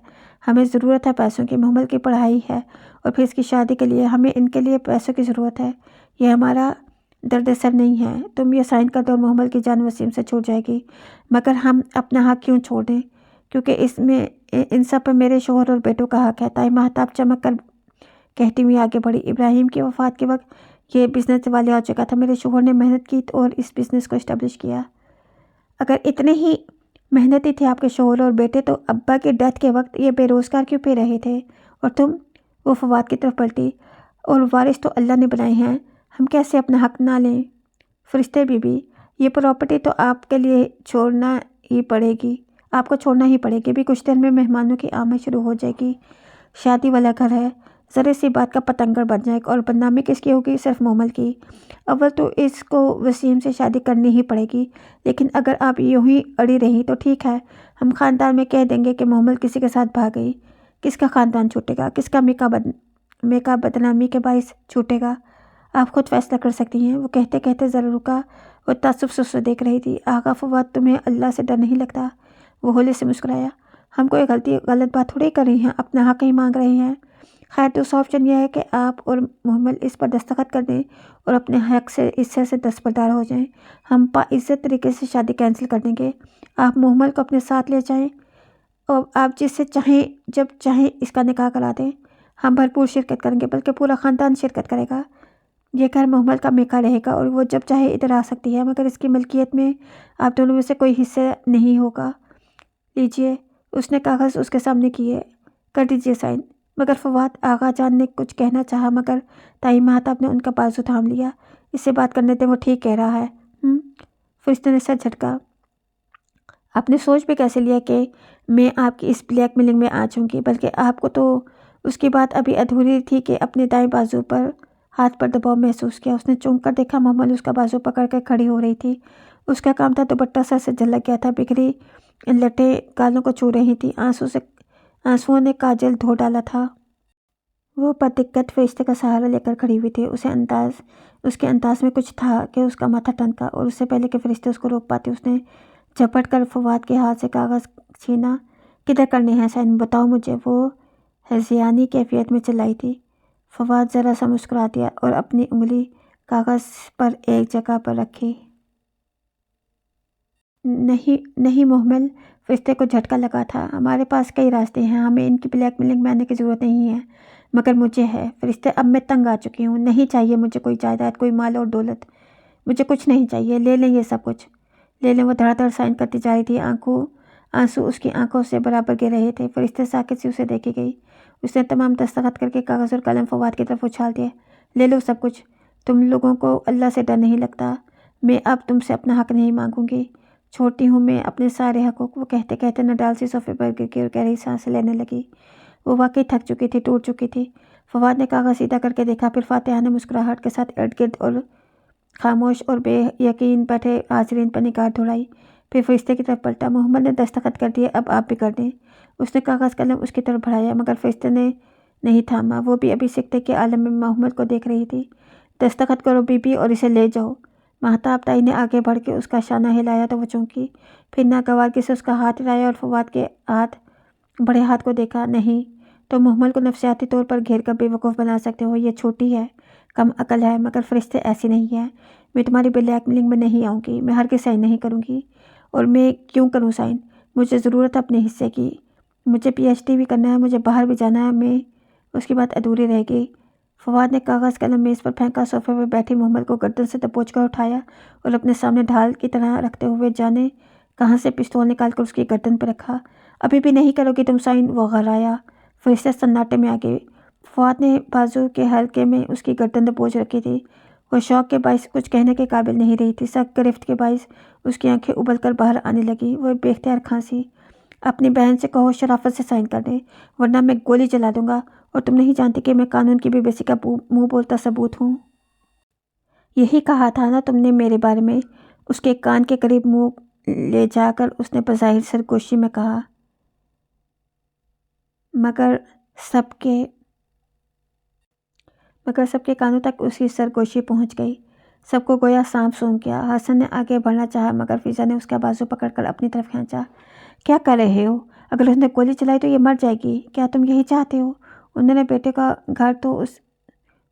ہمیں ضرورت ہے پیسوں کی، محمل کی پڑھائی ہے اور پھر اس کی شادی کے لیے ہمیں ان کے لیے پیسوں کی ضرورت ہے۔ یہ ہمارا درد سر نہیں ہے۔ تم یہ سائن کر دو اور محمل کی جان وسیم سے چھوٹ جائے گی۔ مگر ہم اپنا حق کیوں چھوڑ دیں؟ کیونکہ ان سب پر میرے شوہر اور بیٹوں کا حق ہے۔ تائی مہتاب چمک کر کہتی ہوئی آگے بڑھی۔ ابراہیم کی وفات کے وقت یہ بزنس دیوالیہ ہو چکا تھا۔ میرے شوہر نے محنت کی اور اس بزنس کو اسٹیبلش کیا۔ اگر اتنے ہی محنتی تھے آپ کے شوہر اور بیٹے تو ابا کی ڈیتھ کے وقت یہ بے روزگار کیوں پہ رہے تھے؟ اور تم؟ وہ فواد کی طرف پلٹی۔ اور وارث تو اللہ نے بنائے ہیں، ہم کیسے اپنا حق نہ لیں؟ فرشتے بی بی، یہ پراپرٹی تو آپ کے لیے چھوڑنا ہی پڑے گی، آپ کو چھوڑنا ہی پڑے گی۔ بھی کچھ دن میں مہمانوں کی آمد شروع ہو جائے گی۔ شادی والا گھر ہے، ذرا سی بات کا پتنگڑ بن جائے گا، اور بدنامی کس کی ہوگی؟ صرف محمل کی۔ اول تو اس کو وسیم سے شادی کرنی ہی پڑے گی، لیکن اگر آپ یوں ہی اڑی رہی تو ٹھیک ہے، ہم خاندان میں کہہ دیں گے کہ محمل کسی کے ساتھ بھاگ گئی۔ کس کا خاندان چھوٹے گا؟ کس کا میکا بدنامی کے باعث چھوٹے گا؟ آپ خود فیصلہ کر سکتی ہیں۔ وہ کہتے کہتے ذرا رکا، وہ تعصب سے اسے دیکھ رہی تھی۔ آغا فواد، تمہیں اللہ سے ڈر نہیں لگتا؟ وہ ہولے سے مسکرایا۔ ہم کوئی غلط بات تھوڑی کر رہی ہیں، اپنا حق ہی مانگ رہے ہیں۔ خیر، دوسرا آپشن یہ ہے کہ آپ اور محمل اس پر دستخط کر دیں اور اپنے حق سے حصے سے دستبردار ہو جائیں۔ ہم باعزت طریقے سے شادی کینسل کر دیں گے۔ آپ محمل کو اپنے ساتھ لے جائیں اور آپ جس سے چاہیں جب چاہیں اس کا نکاح کرا دیں۔ ہم بھرپور شرکت کریں گے، بلکہ پورا خاندان شرکت کرے گا۔ یہ گھر محمل کا میکا رہے گا اور وہ جب چاہے ادھر آ سکتی ہے، مگر اس کی ملکیت میں آپ دونوں میں سے کوئی حصہ نہیں ہوگا۔ لیجئے۔ اس نے کاغذ اس کے سامنے کیے۔ کر دیجئے سائن۔ مگر فواد، آغا جان نے کچھ کہنا چاہا مگر تائی مہتاب نے ان کا بازو تھام لیا۔ اس سے بات کرنے دیں، وہ ٹھیک کہہ رہا ہے۔ فرشتے نے سر جھٹکا۔ آپ نے سوچ بھی کیسے لیا کہ میں آپ کی اس بلیک میلنگ میں آ جاؤں گی؟ بلکہ آپ کو تو اس کی بات ابھی ادھوری تھی کہ اپنے دائیں بازو پر ہاتھ پر دباؤ محسوس کیا۔ اس نے چونک کر دیکھا، محمل اس کا بازو پکڑ کر کھڑی ہو رہی تھی۔ اس کا کام تھا، دوپٹہ سر سے جھلک گیا تھا، بکھری لٹیں گالوں کو چھو رہی تھیں، آنسوؤں نے کاجل دھو ڈالا تھا۔ وہ بدقت فرشتے کا سہارا لے کر کھڑی ہوئی تھی۔ اس کے انداز میں کچھ تھا کہ اس کا ماتھا ٹھنکا، اور اس سے پہلے کہ فرشتے اس کو روک پاتے اس نے جھپٹ کر فواد کے ہاتھ سے کاغذ چھینا۔ کدھر کرنے ہیں سائن؟ بتاؤ مجھے، وہ ہذیانی کیفیت میں چلائی تھی۔ فواد ذرا سا مسکرا دیا اور اپنی انگلی کاغذ پر ایک جگہ پر رکھی۔ نہیں محمل، فرشتے کو جھٹکا لگا تھا۔ ہمارے پاس کئی راستے ہیں، ہمیں ان کی بلیک میلنگ میں آنے کی ضرورت نہیں ہے، مگر مجھے ہے۔ فرشتے، اب میں تنگ آ چکی ہوں، نہیں چاہیے مجھے کوئی جائیداد، کوئی مال اور دولت، مجھے کچھ نہیں چاہیے۔ لے لیں یہ سب کچھ، لے لیں۔ وہ دھڑ دھڑ سائن کرتی جا رہی تھی، آنسو اس کی آنکھوں سے برابر گر رہے تھے۔ فرشتے ساکت سی اسے دیکھے گئی۔ اس نے تمام دستخط کر کے کاغذ اور قلم فواد کی طرف اچھال دیا۔ لے لو سب کچھ۔ تم لوگوں کو اللہ سے ڈر نہیں لگتا؟ میں اب تم سے اپنا حق نہیں مانگوں گی، چھوڑتی ہوں میں اپنے سارے حقوق۔ وہ کہتے کہتے نڈال سی صوفے پر گر کے اور گہری سانس لینے لگی۔ وہ واقعی تھک چکی تھی، ٹوٹ چکی تھی۔ فواد نے کاغذ سیدھا کر کے دیکھا، پھر فاتحانہ مسکراہٹ کے ساتھ ارد گرد اور خاموش اور بے یقین بیٹھے حاضرین پر نگاہ دوڑائی، پھر فرشتے کی طرف پلٹا۔ محمد نے دستخط کر دیے، اب آپ بھی کر دیں۔ اس نے کاغذ قلم اس کی طرف بڑھایا، مگر فرشتے نے نہیں تھاما۔ وہ بھی ابھی سکتے کے عالم میں محمد کو دیکھ رہی تھی۔ دستخط کرو بی بی اور اسے لے جاؤ۔ مہتاب تائی نے آگے بڑھ کے اس کا شانہ ہلایا تو وہ چونکی، پھر ناگوارگی سے اس کا ہاتھ ہلایا اور فواد کے بڑے ہاتھ کو دیکھا۔ نہیں، تم محمل کو نفسیاتی طور پر گھیر کر بے وقوف بنا سکتے ہو، یہ چھوٹی ہے، کم عقل ہے، مگر فرشتے ایسی نہیں ہے۔ میں تمہاری بلیک میلنگ میں نہیں آؤں گی، میں ہرگز سائن نہیں کروں گی۔ اور میں کیوں کروں سائن؟ مجھے ضرورت ہے اپنے حصے کی، مجھے پی ایچ ڈی بھی کرنا ہے، مجھے باہر بھی جانا ہے۔ میں اس کی بات ادھوری رہ گئی۔ فواد نے کاغذ قلم میز پر پھینکا، صوفے پر بیٹھی محمل کو گردن سے دبوچ کر اٹھایا اور اپنے سامنے ڈھال کی طرح رکھتے ہوئے جانے کہاں سے پستول نکال کر اس کی گردن پہ رکھا۔ ابھی بھی نہیں کرو گی تم سائن؟ وہ غرایا۔ فرشتے سناٹے میں آ گئے۔ فواد نے بازو کے حلقے میں اس کی گردن دبوچ رکھی تھی۔ وہ شوق کے باعث کچھ کہنے کے قابل نہیں رہی تھی۔ سخت گرفت کے باعث اس کی آنکھیں ابل کر باہر آنے لگیں۔ وہ بے اختیار کھانسی۔ اپنی بہن سے کہو شرافت سے سائن کر دے، ورنہ میں گولی چلا دوں گا، اور تم نہیں جانتی کہ میں قانون کی بے بسی کا منہ بولتا ثبوت ہوں۔ یہی کہا تھا نا تم نے میرے بارے میں؟ اس کے کان کے قریب منہ لے جا کر اس نے بظاہر سرگوشی میں کہا۔ مگر سب کے کانوں تک اس کی سرگوشی پہنچ گئی۔ سب کو گویا سانپ سونگھ گیا۔ حسن نے آگے بڑھنا چاہا مگر فضا نے اس کا بازو پکڑ کر اپنی طرف کھینچا۔ کیا کر رہے ہو؟ اگر اس نے گولی چلائی تو یہ مر جائے گی۔ کیا تم یہی چاہتے ہو؟ انہوں نے بیٹے کا گھر تو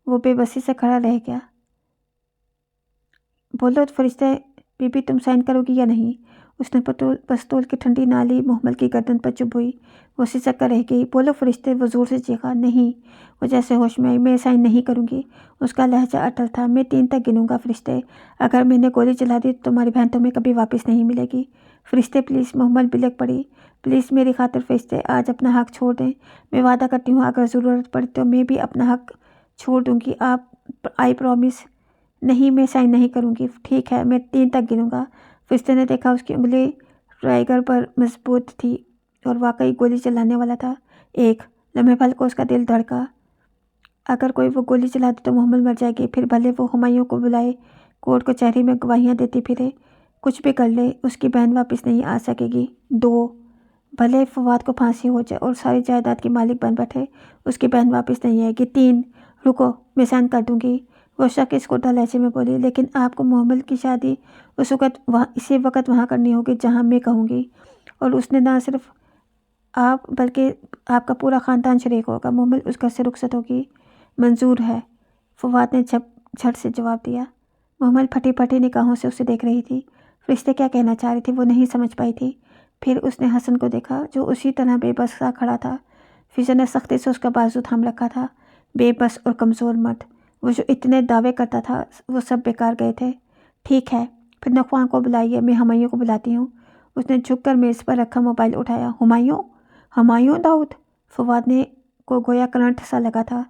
وہ بے بسی سے کھڑا رہ گیا۔ بولو فرشتے، بی بی تم سائن کرو گی یا نہیں؟ اس نے پستول کی ٹھنڈی نالی محمل کی گردن پر چبھ ہوئی۔ وہ سسک کر رہ گئی۔ بولو فرشتے، وہ زور سے چیخا۔ نہیں، وہ جیسے ہوش میں آئی۔ میں سائن نہیں کروں گی۔ اس کا لہجہ اٹل تھا۔ میں 3 تک گنوں گا فرشتے۔ اگر میں نے گولی چلا دی تو تمہاری بہن تمہیں کبھی واپس نہیں ملے گی۔ فرشتے پلیز، محمل بلک پڑی۔ پلیز میری خاطر فرشتے، آج اپنا حق چھوڑ دیں۔ میں وعدہ کرتی ہوں اگر ضرورت پڑی تو میں بھی اپنا حق چھوڑ دوں گی۔ I promise. نہیں، میں سائن نہیں کروں گی۔ ٹھیک ہے، میں 3 تک گنوں گا۔ فرشتے نے دیکھا اس کی انگلی ٹرائیگر پر مضبوط تھی اور واقعی گولی چلانے والا تھا۔ 1 لمحے پھل کو اس کا دل دھڑکا۔ اگر کوئی وہ گولی چلا دے تو محمل مر جائے گی، پھر بھلے وہ ہمایوں کو بلائے، کورٹ کچہری میں گواہیاں دیتی پھرے، کچھ بھی کر لے، اس کی بہن واپس نہیں آ سکے گی۔ 2 بھلے فواد کو پھانسی ہو جائے اور ساری جائیداد کی مالک بن بیٹھے، اس کی بہن واپس نہیں آئے گی۔ 3 رکو، میں سائن کر دوں گی، وہ شخص کردہ لہجے میں بولی، لیکن آپ کو محمل کی شادی اسی وقت وہاں کرنی ہوگی جہاں میں کہوں گی، اور اس نے نہ صرف آپ بلکہ آپ کا پورا خاندان شریک ہوگا۔ محمل اس گھر سے رخصت ہوگی۔ منظور ہے، فواد نے جھٹ سے جواب دیا۔ محمل پھٹی پھٹی نگاہوں سے اسے دیکھ رہی تھی۔ فرشتے کیا کہنا چاہ رہی تھی وہ نہیں سمجھ پائی تھی۔ پھر اس نے حسن کو دیکھا جو اسی طرح بے بس سا کھڑا تھا۔ فضا نے سختی سے اس کا بازو تھام رکھا تھا۔ بے بس اور کمزور مرد، وہ جو اتنے دعوے کرتا تھا، وہ سب بیکار گئے تھے۔ ٹھیک ہے، پھر نخواں کو بلائیے، میں ہمایوں کو بلاتی ہوں۔ اس نے جھک کر میز پر رکھا موبائل اٹھایا۔ ہمایوں داؤد؟ فواد نے کو گویا کرنٹ سا لگا تھا۔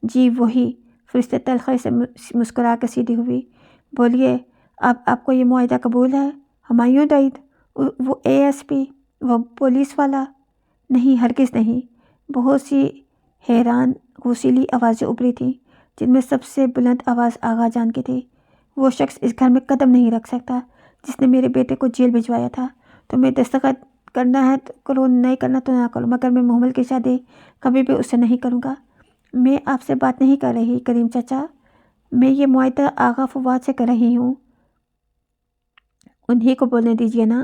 جی وہی۔ فرشتے تلخی سے مسکرا کے سیدھی ہوئی۔ بولیے، اب آپ کو یہ معاہدہ قبول ہے؟ ہمایوں داؤد؟ وہ ASP؟ وہ پولیس والا؟ نہیں، ہرگز نہیں۔ بہت سی حیران غسیلی آوازیں ابھری تھیں جن میں سب سے بلند آواز آغا جان کی تھی۔ وہ شخص اس گھر میں قدم نہیں رکھ سکتا جس نے میرے بیٹے کو جیل بھجوایا تھا۔ تمہیں دستخط کرنا ہے تو کرو، نہیں کرنا تو نہ کرو، مگر میں محمل کی شادی کبھی بھی اس سے نہیں کروں گا۔ میں آپ سے بات نہیں کر رہی کریم چچا، میں یہ معاہدہ آغا فواد سے کر رہی ہوں۔ انہی کو بولنے دیجیے نا۔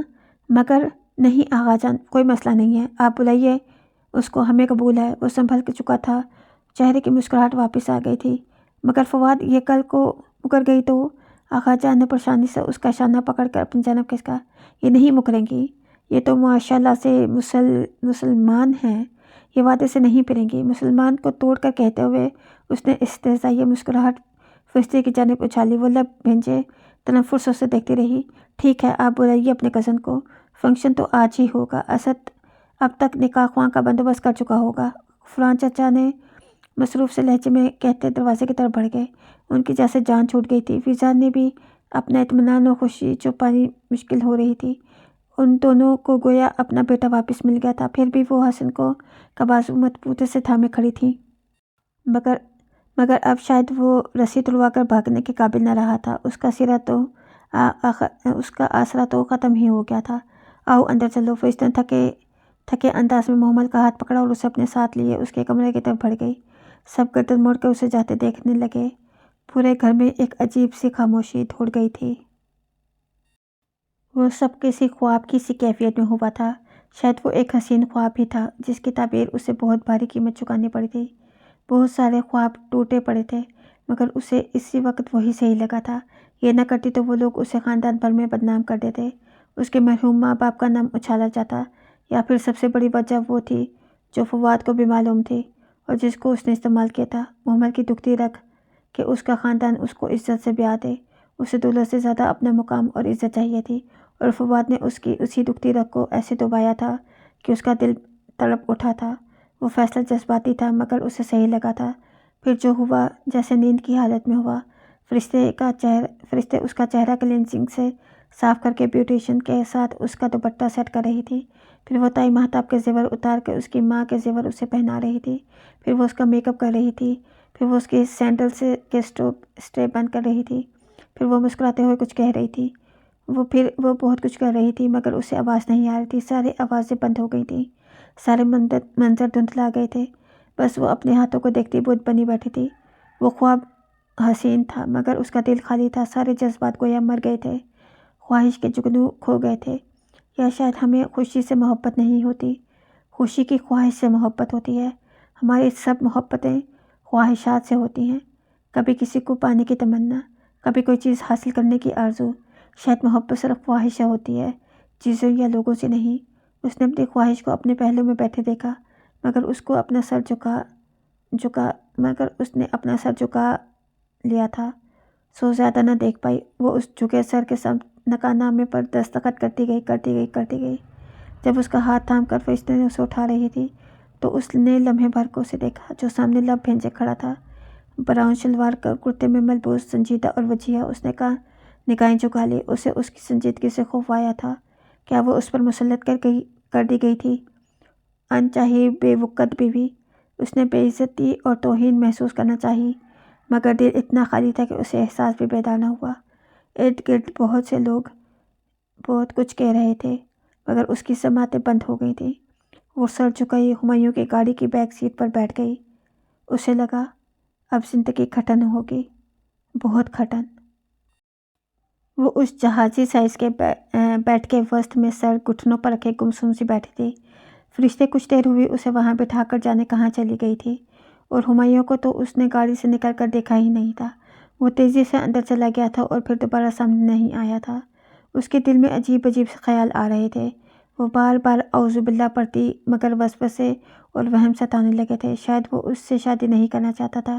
مگر نہیں آغا جان، کوئی مسئلہ نہیں ہے، آپ بلائیے اس کو، ہمیں قبول ہے۔ وہ سنبھل چکا تھا، چہرے کی مسکراہٹ واپس آ گئی تھی۔ مگر فواد یہ کل کو مکر گئی تو؟ آغا جان نے پریشانی سے اس کا شانہ پکڑ کر اپنی جانب کھینچا۔ یہ نہیں مکریں گی، یہ تو ماشاءاللہ سے مسلمان ہیں، یہ وعدے سے نہیں پھریں گی۔ مسلمان کو توڑ کر کہتے ہوئے اس نے استہزائی مسکراہٹ فرشتے کی جانب اچھالی۔ وہ لب بھینجے تنفر سے اسے دیکھتی رہی۔ ٹھیک ہے، آپ بلائیے اپنے کزن کو، فنکشن تو آج ہی ہوگا۔ اسد اب تک نکاح خواں کا بندوبست کر چکا ہوگا، فرحان چچا نے مصروف سے لہجے میں کہتے دروازے کی طرف بڑھ گئے۔ ان کی جیسے جان چھوٹ گئی تھی۔ فضا نے بھی اپنا اطمینان اور خوشی چھپانی مشکل ہو رہی تھی۔ ان دونوں کو گویا اپنا بیٹا واپس مل گیا تھا، پھر بھی وہ حسن کا بازو مضبوطی سے تھامے کھڑی تھی۔ مگر اب شاید وہ رسی تلوا کر بھاگنے کے قابل نہ رہا تھا۔ اس کا آسرا تو ختم ہی ہو گیا تھا۔ آؤ اندر چلو۔ فرشتے نے تھکے انداز میں محمل کا ہاتھ پکڑا اور اسے اپنے ساتھ لیے اس کے کمرے کی طرف بڑھ گئی۔ سب گردن موڑ کر اسے جاتے دیکھنے لگے۔ پورے گھر میں ایک عجیب سی خاموشی دوڑ گئی تھی۔ وہ سب کسی خواب کی سی کیفیت میں ہوا تھا۔ شاید وہ ایک حسین خواب ہی تھا جس کی تعبیر اسے بہت بھاری قیمت چکانی پڑی تھی۔ بہت سارے خواب ٹوٹے پڑے تھے مگر اسے اسی وقت وہی صحیح لگا تھا۔ یہ نہ کرتی تو وہ لوگ اسے خاندان بھر میں بدنام کر دیتے، اس کے مرحوم ماں باپ کا نام اچھالا جاتا، یا پھر سب سے بڑی وجہ وہ تھی جو فواد کو بھی معلوم تھی، اور جس کو اس نے استعمال کیا تھا۔ محمل کی دکھتی رکھ کہ اس کا خاندان اس کو عزت سے بیاہ دے۔ اسے دولت سے زیادہ اپنا مقام اور عزت چاہیے تھی، اور فواد نے اس کی اسی دکھتی رکھ کو ایسے دبایا تھا کہ اس کا دل تڑپ اٹھا تھا۔ وہ فیصلہ جذباتی تھا مگر اسے صحیح لگا تھا۔ پھر جو ہوا جیسے نیند کی حالت میں ہوا۔ فرشتے اس کا چہرہ کلینزنگ سے صاف کر کے بیوٹیشین کے ساتھ اس کا دوپٹہ سیٹ کر رہی تھی۔ پھر وہ تائی مہتاب کے زیور اتار کے اس کی ماں کے زیور اسے پہنا رہی تھی۔ پھر وہ اس کا میک اپ کر رہی تھی۔ پھر وہ اس کی سینڈل کے اسٹریپ بند کر رہی تھی۔ پھر وہ مسکراتے ہوئے کچھ کہہ رہی تھی۔ پھر وہ بہت کچھ کر رہی تھی مگر اسے آواز نہیں آ رہی تھی۔ سارے آوازیں بند ہو گئی تھیں۔ سارے منظر دھندلا گئے تھے۔ بس وہ اپنے ہاتھوں کو دیکھتی بت بنی بیٹھی تھی۔ وہ خواب حسین تھا مگر اس کا دل خالی تھا۔ سارے جذبات گویا مر گئے تھے۔ خواہش کے جگنو کھو گئے تھے۔ یا شاید ہمیں خوشی سے محبت نہیں ہوتی، خوشی کی خواہش سے محبت ہوتی ہے۔ ہماری سب محبتیں خواہشات سے ہوتی ہیں، کبھی کسی کو پانے کی تمنا، کبھی کوئی چیز حاصل کرنے کی آرزو۔ شاید محبت صرف خواہش سے ہوتی ہے، چیزوں یا لوگوں سے نہیں۔ اس نے اپنی خواہش کو اپنے پہلو میں بیٹھے دیکھا مگر اس نے اپنا سر جھکا لیا تھا، سو زیادہ نہ دیکھ پائی۔ وہ اس جھکے سر کے ساتھ نکاح-نامے پر دستخط کرتی گئی۔ جب اس کا ہاتھ تھام کر فرشتے نے اسے اٹھا رہی تھی تو اس نے لمحے بھر کو اسے دیکھا جو سامنے لب بھینجے کھڑا تھا، براؤن شلوار کرتے میں ملبوس، سنجیدہ اور وجیہہ۔ اس نے نگاہیں جھکا لی۔ اسے اس کی سنجیدگی سے خوف آیا تھا۔ کیا وہ اس پر مسلط کر دی گئی تھی؟ انچاہی بے وقت بیوی۔ اس نے بے عزتی اور توہین محسوس کرنا چاہی مگر دل اتنا خالی تھا کہ اسے احساس بھی بیدار نہ ہوا۔ ارد گرد بہت سے لوگ بہت کچھ کہہ رہے تھے مگر اس کی سماعتیں بند ہو گئی تھیں۔ وہ سر جھکائے ہمایوں کی گاڑی کی بیک سیٹ پر بیٹھ گئی۔ اسے لگا اب زندگی کھٹن ہوگی، بہت کھٹن۔ وہ اس جہازی سائز کے بیڈ کے وسط میں سر گھٹنوں پر رکھے گمسم سی بیٹھی تھی۔ فرشتے کچھ دیر ہوئی اسے وہاں بٹھا کر جانے کہاں چلی گئی تھی، اور ہمایوں کو تو اس نے گاڑی سے نکل کر دیکھا ہی نہیں تھا۔ وہ تیزی سے اندر چلا گیا تھا اور پھر دوبارہ سامنے نہیں آیا تھا۔ اس کے دل میں عجیب عجیب سے خیال آ رہے تھے۔ وہ بار بار اعوذ باللہ پڑھتی مگر وسوسے اور وہم ستانے لگے تھے۔ شاید وہ اس سے شادی نہیں کرنا چاہتا تھا،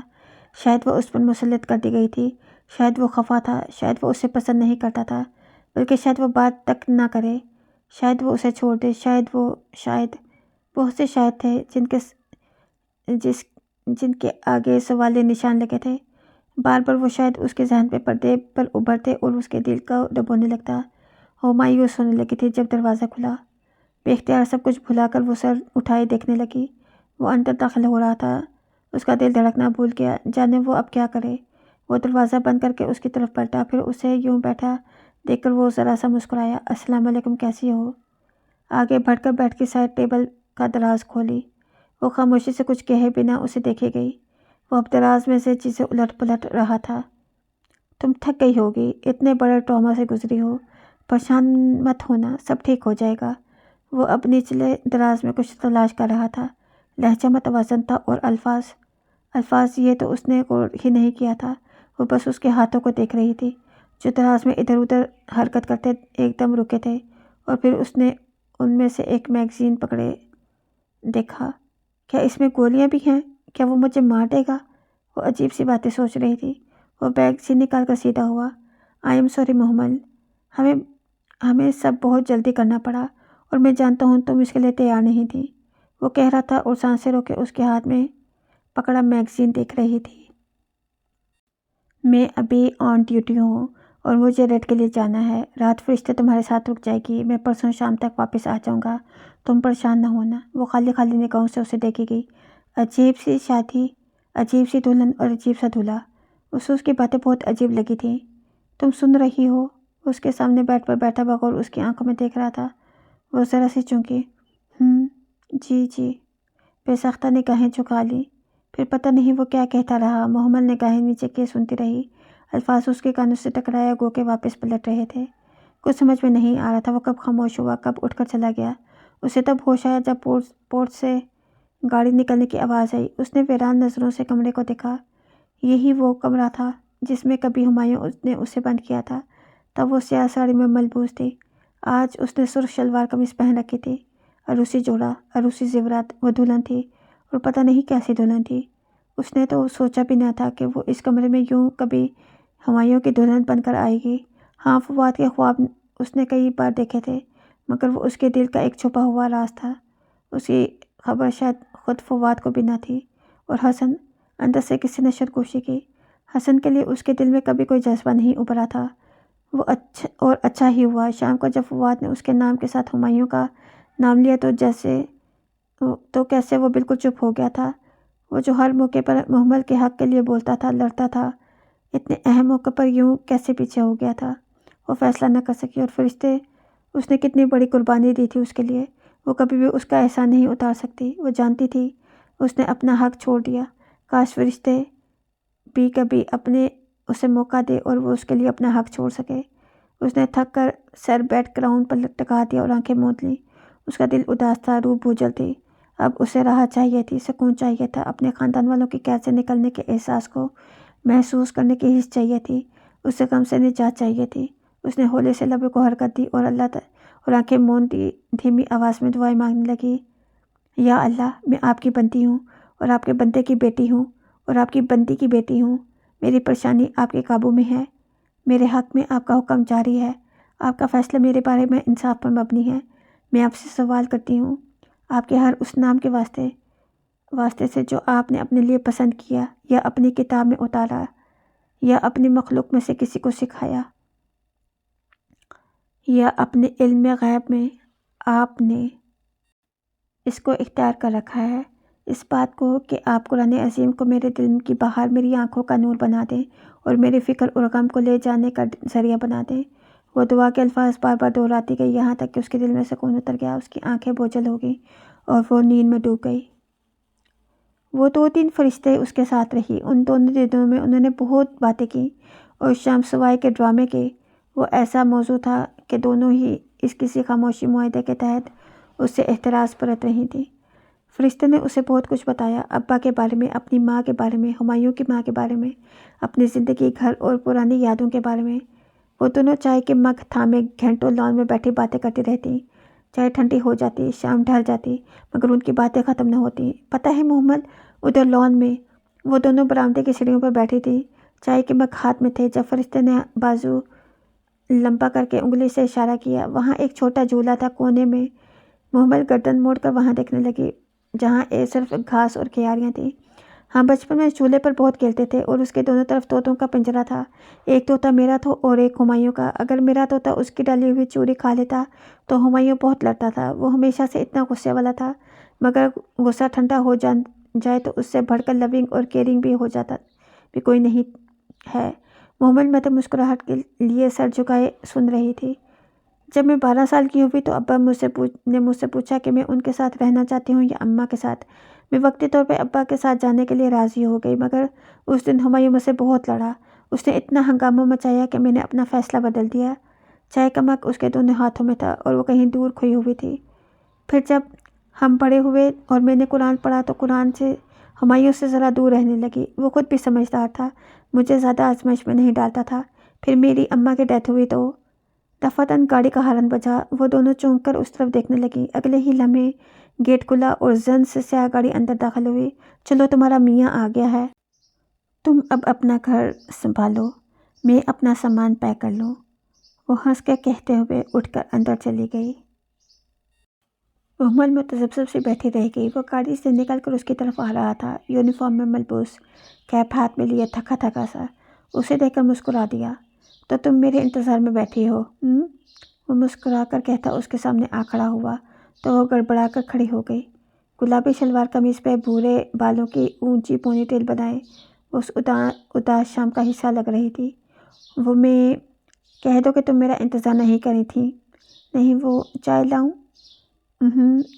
شاید وہ اس پر مسلط کر دی گئی تھی، شاید وہ خفا تھا، شاید وہ اسے پسند نہیں کرتا تھا، بلکہ شاید وہ بات تک نہ کرے، شاید وہ اسے چھوڑ دے، شاید بہت سے شاید تھے جن کے آگے سوالیہ نشان لگے تھے۔ بار بار وہ شاید اس کے ذہن پہ پردے پر ابھرتے اور اس کے دل کو ڈبونے لگتا۔ وہ مایوس ہونے لگی تھی جب دروازہ کھلا۔ بے اختیار سب کچھ بھلا کر وہ سر اٹھائے دیکھنے لگی۔ وہ اندر داخل ہو رہا تھا۔ اس کا دل دھڑکنا بھول گیا، جانے وہ اب کیا کرے۔ وہ دروازہ بند کر کے اس کی طرف پلٹا، پھر اسے یوں بیٹھا دیکھ کر وہ ذرا سا مسکرایا۔ السلام علیکم، کیسی ہو؟ آگے بڑھ کر بیڈ کی سائڈ ٹیبل کا دراز کھولی۔ وہ خاموشی سے کچھ کہے بنا اسے دیکھے گئی۔ وہ اب دراز میں سے چیزیں الٹ پلٹ رہا تھا۔ تم تھک گئی ہوگی، اتنے بڑے ٹراما سے گزری ہو، پریشان مت ہونا، سب ٹھیک ہو جائے گا۔ وہ اب نچلے دراز میں کچھ تلاش کر رہا تھا۔ لہجہ متوازن تھا اور الفاظ یہ تو اس نے غور ہی نہیں کیا تھا۔ وہ بس اس کے ہاتھوں کو دیکھ رہی تھی جو دراز میں ادھر ادھر حرکت کرتے ایک دم رکے تھے، اور پھر اس نے ان میں سے ایک میگزین پکڑے دیکھا۔ کیا اس میں گولیاں بھی ہیں؟ کیا وہ مجھے مار دے گا؟ وہ عجیب سی باتیں سوچ رہی تھی۔ وہ میگزین نکال کر سیدھا ہوا۔ آئی ایم سوری محمل، ہمیں سب بہت جلدی کرنا پڑا اور میں جانتا ہوں تم اس کے لیے تیار نہیں تھی، وہ کہہ رہا تھا اور سانسیں روکے اس کے ہاتھ میں پکڑا میگزین دیکھ رہی تھی۔ میں ابھی آن ڈیوٹی ہوں اور مجھے ریڈ کے لیے جانا ہے۔ رات فرشتے تمہارے ساتھ رک جائے گی، میں پرسوں شام تک واپس آ جاؤں گا، تم پریشان نہ ہونا۔ وہ خالی نگاہوں سے اسے دیکھے گئی۔ عجیب سی شادی، عجیب سی دلہن اور عجیب سا دولہا۔ اسے اس کی باتیں بہت عجیب لگی تھیں۔ تم سن رہی ہو؟ اس کے سامنے بیڈ پر بیٹھا بغور اس کی آنکھوں میں دیکھ رہا تھا۔ وہ ذرا سی چونکی۔ جی۔ بے ساختہ نگاہیں جھکا لی۔ پھر پتہ نہیں وہ کیا کہتا رہا۔ محمل نگاہیں نیچے کیے سنتی رہی۔ الفاظ اس کے کانوں سے ٹکرایا گو کہ واپس پلٹ رہے تھے۔ کچھ سمجھ میں نہیں آ رہا تھا۔ وہ کب خاموش ہوا، کب اٹھ کر چلا گیا۔ اسے تب ہوش آیا جب پورٹ سے گاڑی نکلنے کی آواز آئی۔ اس نے ویران نظروں سے کمرے کو دیکھا۔ یہی وہ کمرہ تھا جس میں کبھی ہمایوں نے اسے بند کیا تھا۔ تب وہ سیاہ ساڑی میں ملبوس تھی، آج اس نے سرخ شلوار قمیص پہن رکھی تھی۔ عروسی جوڑا، عروسی زیورات، وہ دلہن تھی اور پتہ نہیں کیسی دلہن تھی۔ اس نے تو سوچا بھی نہ تھا کہ وہ اس کمرے میں یوں کبھی ہمایوں کی دلہن بن کر آئے گی۔ ہاں، فواد کے خواب اس نے کئی بار دیکھے تھے، مگر وہ اس کے دل کا ایک چھپا ہوا راز تھا۔ اس کی خبر شاید خود فواد کو بھی نہ تھی۔ اور حسن، اندر سے کسی نے سرگوشی کی۔ حسن کے لیے اس کے دل میں کبھی کوئی جذبہ نہیں ابھرا تھا۔ وہ اچھا ہی ہوا شام کو جب فواد نے اس کے نام کے ساتھ ہمایوں کا نام لیا تو کیسے وہ بالکل چپ ہو گیا تھا۔ وہ جو ہر موقع پر محمل کے حق کے لیے بولتا تھا، لڑتا تھا، اتنے اہم موقع پر یوں کیسے پیچھے ہو گیا تھا۔ وہ فیصلہ نہ کر سکی، اور فرشتے، اس نے کتنی بڑی قربانی دی تھی اس کے لیے۔ وہ کبھی بھی اس کا احسان نہیں اتار سکتی۔ وہ جانتی تھی اس نے اپنا حق چھوڑ دیا۔ کاش فرشتے بھی کبھی اسے موقع دے اور وہ اس کے لیے اپنا حق چھوڑ سکے۔ اس نے تھک کر سر بیڈ گراؤنڈ پر ٹکا دیا اور آنکھیں موند لیں۔ اس کا دل اداس تھا، روح بوجھل تھی۔ اب اسے راحت چاہیے تھی، سکون چاہیے تھا، اپنے خاندان والوں کی قید سے نکلنے کے احساس کو محسوس کرنے کی حس چاہیے تھی، اسے غم سے نجات چاہیے تھی۔ اس نے ہولے سے لبوں کو حرکت دی اور آنکھیں موند دی، دھیمی آواز میں دعائیں مانگنے لگی۔ یا اللہ، میں آپ کی بندی ہوں اور آپ کے بندے کی بیٹی ہوں اور آپ کی بندی کی بیٹی ہوں۔ میری پریشانی آپ کے قابو میں ہے، میرے حق میں آپ کا حکم جاری ہے، آپ کا فیصلہ میرے بارے میں انصاف پر مبنی ہے۔ میں آپ سے سوال کرتی ہوں، آپ کے ہر اس نام کے واسطے سے جو آپ نے اپنے لیے پسند کیا یا اپنی کتاب میں اتارا یا اپنی مخلوق میں سے کسی کو سکھایا یا اپنے علم غیب میں آپ نے اس کو اختیار کر رکھا ہے، اس بات کو کہ آپ قرآن عظیم کو میرے دل کی بہار، میری آنکھوں کا نور بنا دیں اور میری فکر اور غم کو لے جانے کا ذریعہ بنا دیں۔ وہ دعا کے الفاظ بار بار دہراتی گئی، یہاں تک کہ اس کے دل میں سکون اتر گیا، اس کی آنکھیں بوجھل ہو گئیں اور وہ نیند میں ڈوب گئی۔ وہ 2-3 فرشتے اس کے ساتھ رہی۔ ان دونوں دنوں میں انہوں نے بہت باتیں کی، اور شام سوائے کے ڈرامے کے وہ ایسا موضوع تھا کہ دونوں ہی اس کسی خاموشی معاہدے کے تحت اس سے احتراز برت رہی تھیں۔ فرشتے نے اسے بہت کچھ بتایا، ابا کے بارے میں، اپنی ماں کے بارے میں، ہمایوں کی ماں کے بارے میں، اپنی زندگی، گھر اور پرانی یادوں کے بارے میں۔ وہ دونوں چائے کے مگ تھامے گھنٹوں لان میں بیٹھی باتیں کرتی رہتی۔ چائے ٹھنڈی ہو جاتی، شام ڈھل جاتی، مگر ان کی باتیں ختم نہ ہوتی۔ پتہ ہے محمد، ادھر لان میں وہ دونوں برآمدے کی سیڑھیوں پر بیٹھی تھی، چائے کے مگ ہاتھ میں تھے، جب فرشتے نے بازو لمبا کر کے انگلی سے اشارہ کیا۔ وہاں ایک چھوٹا جھولا تھا کونے میں۔ محمد گردن موڑ کر وہاں دیکھنے لگی، جہاں صرف گھاس اور کھیاریاں تھیں۔ ہاں، بچپن میں اس جھولے پر بہت کھیلتے تھے، اور اس کے دونوں طرف طوطوں کا پنجرا تھا۔ ایک طوطا میرا تھا اور ایک ہمایوں کا۔ اگر میرا طوطا اس کی ڈلی ہوئی چوری کھا لیتا تو ہمایوں بہت لڑتا تھا۔ وہ ہمیشہ سے اتنا غصے والا تھا، مگر غصہ ٹھنڈا ہو جائے تو اس سے بڑھ کر لونگ اور کیئرنگ بھی ہو جاتا بھی کوئی نہیں ہے۔ محمد مدھم مسکراہٹ کے لیے سر جھکائے سن رہی تھی۔ جب میں 12 سال کی ہوئی تو ابا نے مجھ سے پوچھا کہ میں ان کے ساتھ رہنا چاہتی ہوں یا اماں کے ساتھ۔ میں وقتی طور پہ ابا کے ساتھ جانے کے لیے راضی ہو گئی، مگر اس دن ہمایوں مجھ سے بہت لڑا۔ اس نے اتنا ہنگامہ مچایا کہ میں نے اپنا فیصلہ بدل دیا۔ چائے کا مگ اس کے دونوں ہاتھوں میں تھا اور وہ کہیں دور کھوئی ہوئی تھی۔ پھر جب ہم بڑے ہوئے اور میں نے قرآن پڑھا تو قرآن سے ہمایوں سے ذرا دور رہنے لگی۔ وہ خود بھی سمجھدار تھا، مجھے زیادہ آزمائش میں نہیں ڈالتا تھا۔ پھر میری اماں کی ڈیتھ ہوئی تو دفعتاً گاڑی کا ہارن بجا۔ وہ دونوں چونک کر اس طرف دیکھنے لگیں۔ اگلے ہی لمحے گیٹ کھلا اور زن سے سیاہ گاڑی اندر داخل ہوئی۔ چلو، تمہارا میاں آ گیا ہے، تم اب اپنا گھر سنبھالو، میں اپنا سامان پیک کر لوں، وہ ہنس کے کہتے ہوئے اٹھ کر اندر چلی گئی۔ محمل متذبذب سی بیٹھی رہ گئی۔ وہ گاڑی سے نکل کر اس کی طرف آ رہا تھا، یونیفارم میں ملبوس، کیپ ہاتھ میں لیے، تھکا تھکا سا۔ اسے دیکھ کر مسکرا دیا۔ تو تم میرے انتظار میں بیٹھی ہو؟ وہ مسکرا کر کہتا اس کے سامنے آ کھڑا ہوا تو وہ گڑبڑا کر کھڑی ہو گئی۔ گلابی شلوار قمیض پہ بھورے بالوں کی اونچی پونی ٹیل بنائے وہ اس اداس شام کا حصہ لگ رہی تھی۔ وہ میں کہہ دو کہ تم میرا انتظار نہیں کری تھی؟ نہیں، وہ چائے لاؤں؟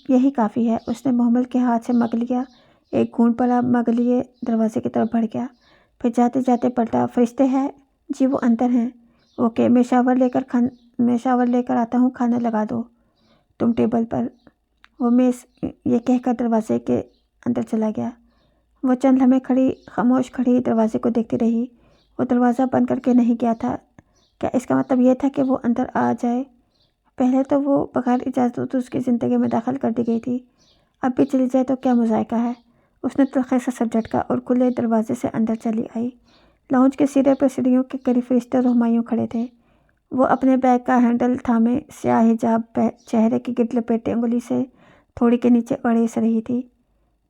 یہی کافی ہے۔ اس نے محمل کے ہاتھ سے مگ لیا، ایک گھونٹ بھرا مگ لیے دروازے کی طرف بڑھ گیا، پھر جاتے جاتے پلٹا۔ فرشتے ہیں؟ جی، وہ اندر ہیں۔ اوکے، میں شاور لے کر آتا ہوں، کھانا لگا دو تم ٹیبل پر۔ وہ یہ کہہ کر دروازے کے اندر چلا گیا۔ وہ چند لمحے خاموش کھڑی دروازے کو دیکھتی رہی۔ وہ دروازہ بند کر کے نہیں گیا تھا، کیا اس کا مطلب یہ تھا کہ وہ اندر آ جائے؟ پہلے تو وہ بغیر اجازت اس کی زندگی میں داخل کر دی گئی تھی، اب بھی چلی جائے تو کیا مذائقہ ہے؟ اس نے تلخے سے سر جھٹکا اور کھلے دروازے سے اندر چلی آئی۔ لاؤنج کے سرے پر سیڑھیوں کے قریب فرشتے اور ہمایوں کھڑے تھے۔ وہ اپنے بیگ کا ہینڈل تھامے سیاہ حجاب چہرے کی گرد لپیٹے انگلی سے تھوڑی کے نیچے اڑیس رہی تھی۔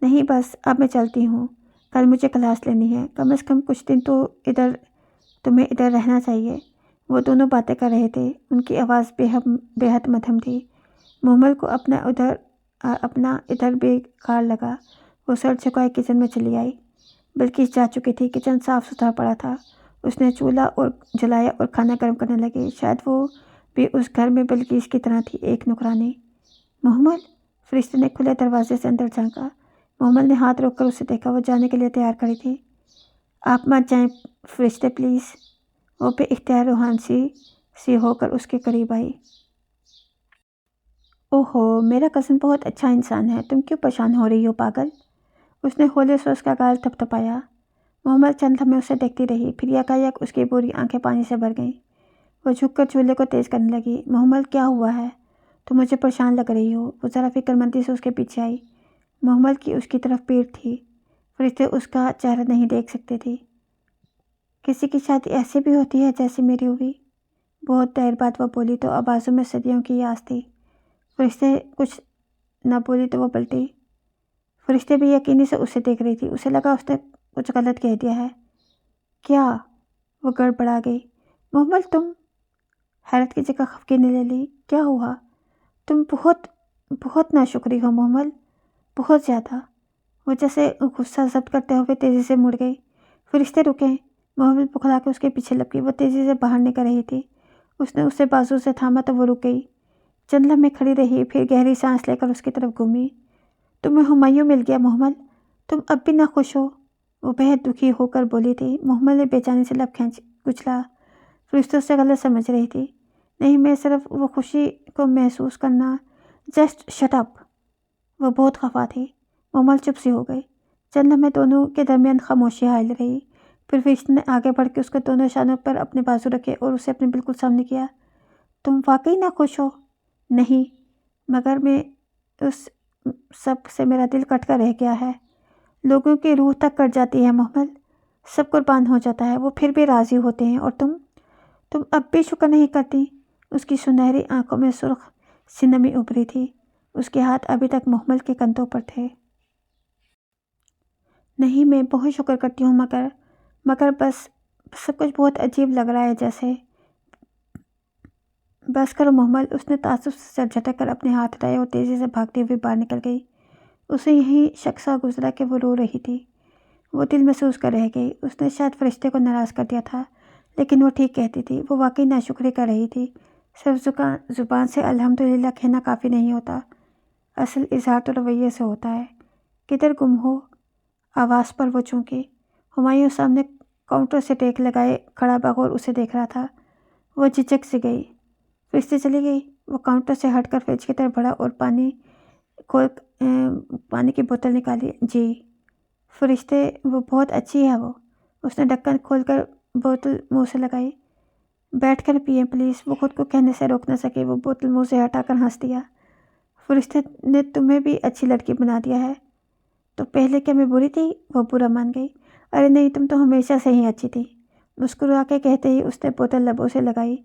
نہیں بس اب میں چلتی ہوں، کل مجھے کلاس لینی ہے، کم از کم کچھ دن تو تمہیں ادھر رہنا چاہیے۔ وہ دونوں باتیں کر رہے تھے، ان کی آواز بے حد مدھم تھی۔ محمل کو اپنا ادھر بیکار لگا۔ وہ سر جھکائے کچن میں چلی آئی۔ بلقیس جا چکی تھی، کچن صاف ستھرا پڑا تھا۔ اس نے چولہا اور جلایا اور کھانا گرم کرنے لگی۔ شاید وہ بھی اس گھر میں بلقیس کی طرح تھی، ایک نوکرانی۔ محمل، فرشتے نے کھلے دروازے سے اندر جھانکا۔ محمل نے ہاتھ روک کر اسے دیکھا، وہ جانے کے لیے تیار کھڑی تھی۔ آپ مت جائیں فرشتے پلیز۔ وہ بے اختیار روحانی سی ہو کر اس کے قریب آئی۔ اوہو، میرا کزن بہت اچھا انسان ہے، تم کیوں پریشان ہو رہی ہو پاگل؟ اس نے ہولے سے اس کا گال تھپتھپایا۔ محمل چند لمحے اسے دیکھتی رہی، پھر یکایک اس کی بری آنکھیں پانی سے بھر گئیں۔ وہ جھک کر چولہے کو تیز کرنے لگی۔ محمل، کیا ہوا ہے؟ تم مجھے پریشان لگ رہی ہو۔ وہ ذرا فکر مندی سے اس کے پیچھے آئی۔ محمل کی اس کی طرف پیٹھ تھی، فرشتے اس کا چہرہ نہیں دیکھ سکتے تھے۔ کسی کی شادی ایسی بھی ہوتی ہے جیسی میری ہوئی؟ بہت دیر بعد وہ بولی تو آوازوں میں صدیوں کی یاس تھی۔ فرشتے کچھ نہ بولی تو وہ پلٹی۔ فرشتے بھی یقینی سے اسے دیکھ رہی تھی، اسے لگا اس نے کچھ غلط کہہ دیا ہے۔ کیا؟ وہ گڑبڑا گئی۔ محمل، تم؟ حیرت کی جگہ خفگی نے لے لی۔ کیا ہوا؟ تم بہت ناشکری ہو محمل، بہت زیادہ۔ وہ جیسے غصہ ضبط کرتے ہوئے تیزی سے مڑ گئی۔ فرشتے رکیں۔ محمل بکھلا کے اس کے پیچھے لپکی۔ وہ تیزی سے باہر نکل رہی تھی۔ اس نے اسے بازو سے تھاما تو وہ رک گئی۔ چند لمحے کھڑی رہی، پھر گہری سانس لے کر اس کی طرف گھومی۔ تمہیں ہمایوں مل گیا محمل، تم اب بھی نہ خوش ہو؟ وہ بہت دکھی ہو کر بولی تھی۔ محمل نے بے چینی سے لب کھینچ کچلا۔ فرشتے اسے غلط سمجھ رہی تھی۔ نہیں، میں صرف وہ خوشی کو محسوس کرنا۔ Just shut up. وہ بہت خفا تھی۔ محمل چپ سی ہو گئی۔ چند لمحے دونوں کے درمیان خاموشی حائل رہی، پھر فرشتے نے آگے بڑھ کے اس کے دونوں شانوں پر اپنے بازو رکھے اور اسے اپنے بالکل سامنے کیا۔ تم واقعی نہ خوش ہو؟ نہیں، مگر میں اس سب سے میرا دل کٹ کر رہ گیا ہے۔ لوگوں کی روح تک کٹ جاتی ہے محمل، سب قربان ہو جاتا ہے، وہ پھر بھی راضی ہوتے ہیں، اور تم اب بھی شکر نہیں کرتی؟ اس کی سنہری آنکھوں میں سرخ سی نمی ابھری تھی۔ اس کے ہاتھ ابھی تک محمل کے کندھوں پر تھے۔ نہیں، میں بہت شکر کرتی ہوں، مگر بس سب کچھ بہت عجیب لگ رہا ہے جیسے۔ بس کرو محمل۔ اس نے تعصب سے سر جھٹک کر اپنے ہاتھ ہٹائے اور تیزی سے بھاگتی ہوئی باہر نکل گئی۔ اسے یہیں شک سا گزرا کہ وہ رو رہی تھی۔ وہ دل محسوس کر رہ گئی، اس نے شاید فرشتے کو ناراض کر دیا تھا، لیکن وہ ٹھیک کہتی تھی، وہ واقعی ناشکری کر رہی تھی۔ صرف زبان سے الحمدللہ کہنا کافی نہیں ہوتا، اصل اظہار تو رویے سے ہوتا ہے۔ کدھر گم ہو؟ آواز پر وہ چونکی۔ ہمایوں سامنے کاؤنٹر سے ٹیک لگائے کھڑا بغور اسے دیکھ رہا تھا۔ وہ جھجک سی گئی۔ فرشتے چلی گئی۔ وہ کاؤنٹر سے ہٹ کر فریج کی طرف بڑھا اور پانی کی بوتل نکالی۔ جی فرشتے، وہ بہت اچھی ہے وہ۔ اس نے ڈھکن کھول کر بوتل منہ سے لگائی۔ بیٹھ کر پئیں پلیز۔ وہ خود کو کہنے سے روک نہ سکی، وہ بوتل منہ سے ہٹا کر ہنس دیا۔ فرشتے نے تمہیں بھی اچھی لڑکی بنا دیا ہے۔ تو پہلے کیا میں بری تھی؟ وہ برا مان گئی۔ ارے نہیں، تم تو ہمیشہ سے ہی اچھی تھی، مسکرا کے کہتے ہی اس نے بوتل لبوں سے لگائی۔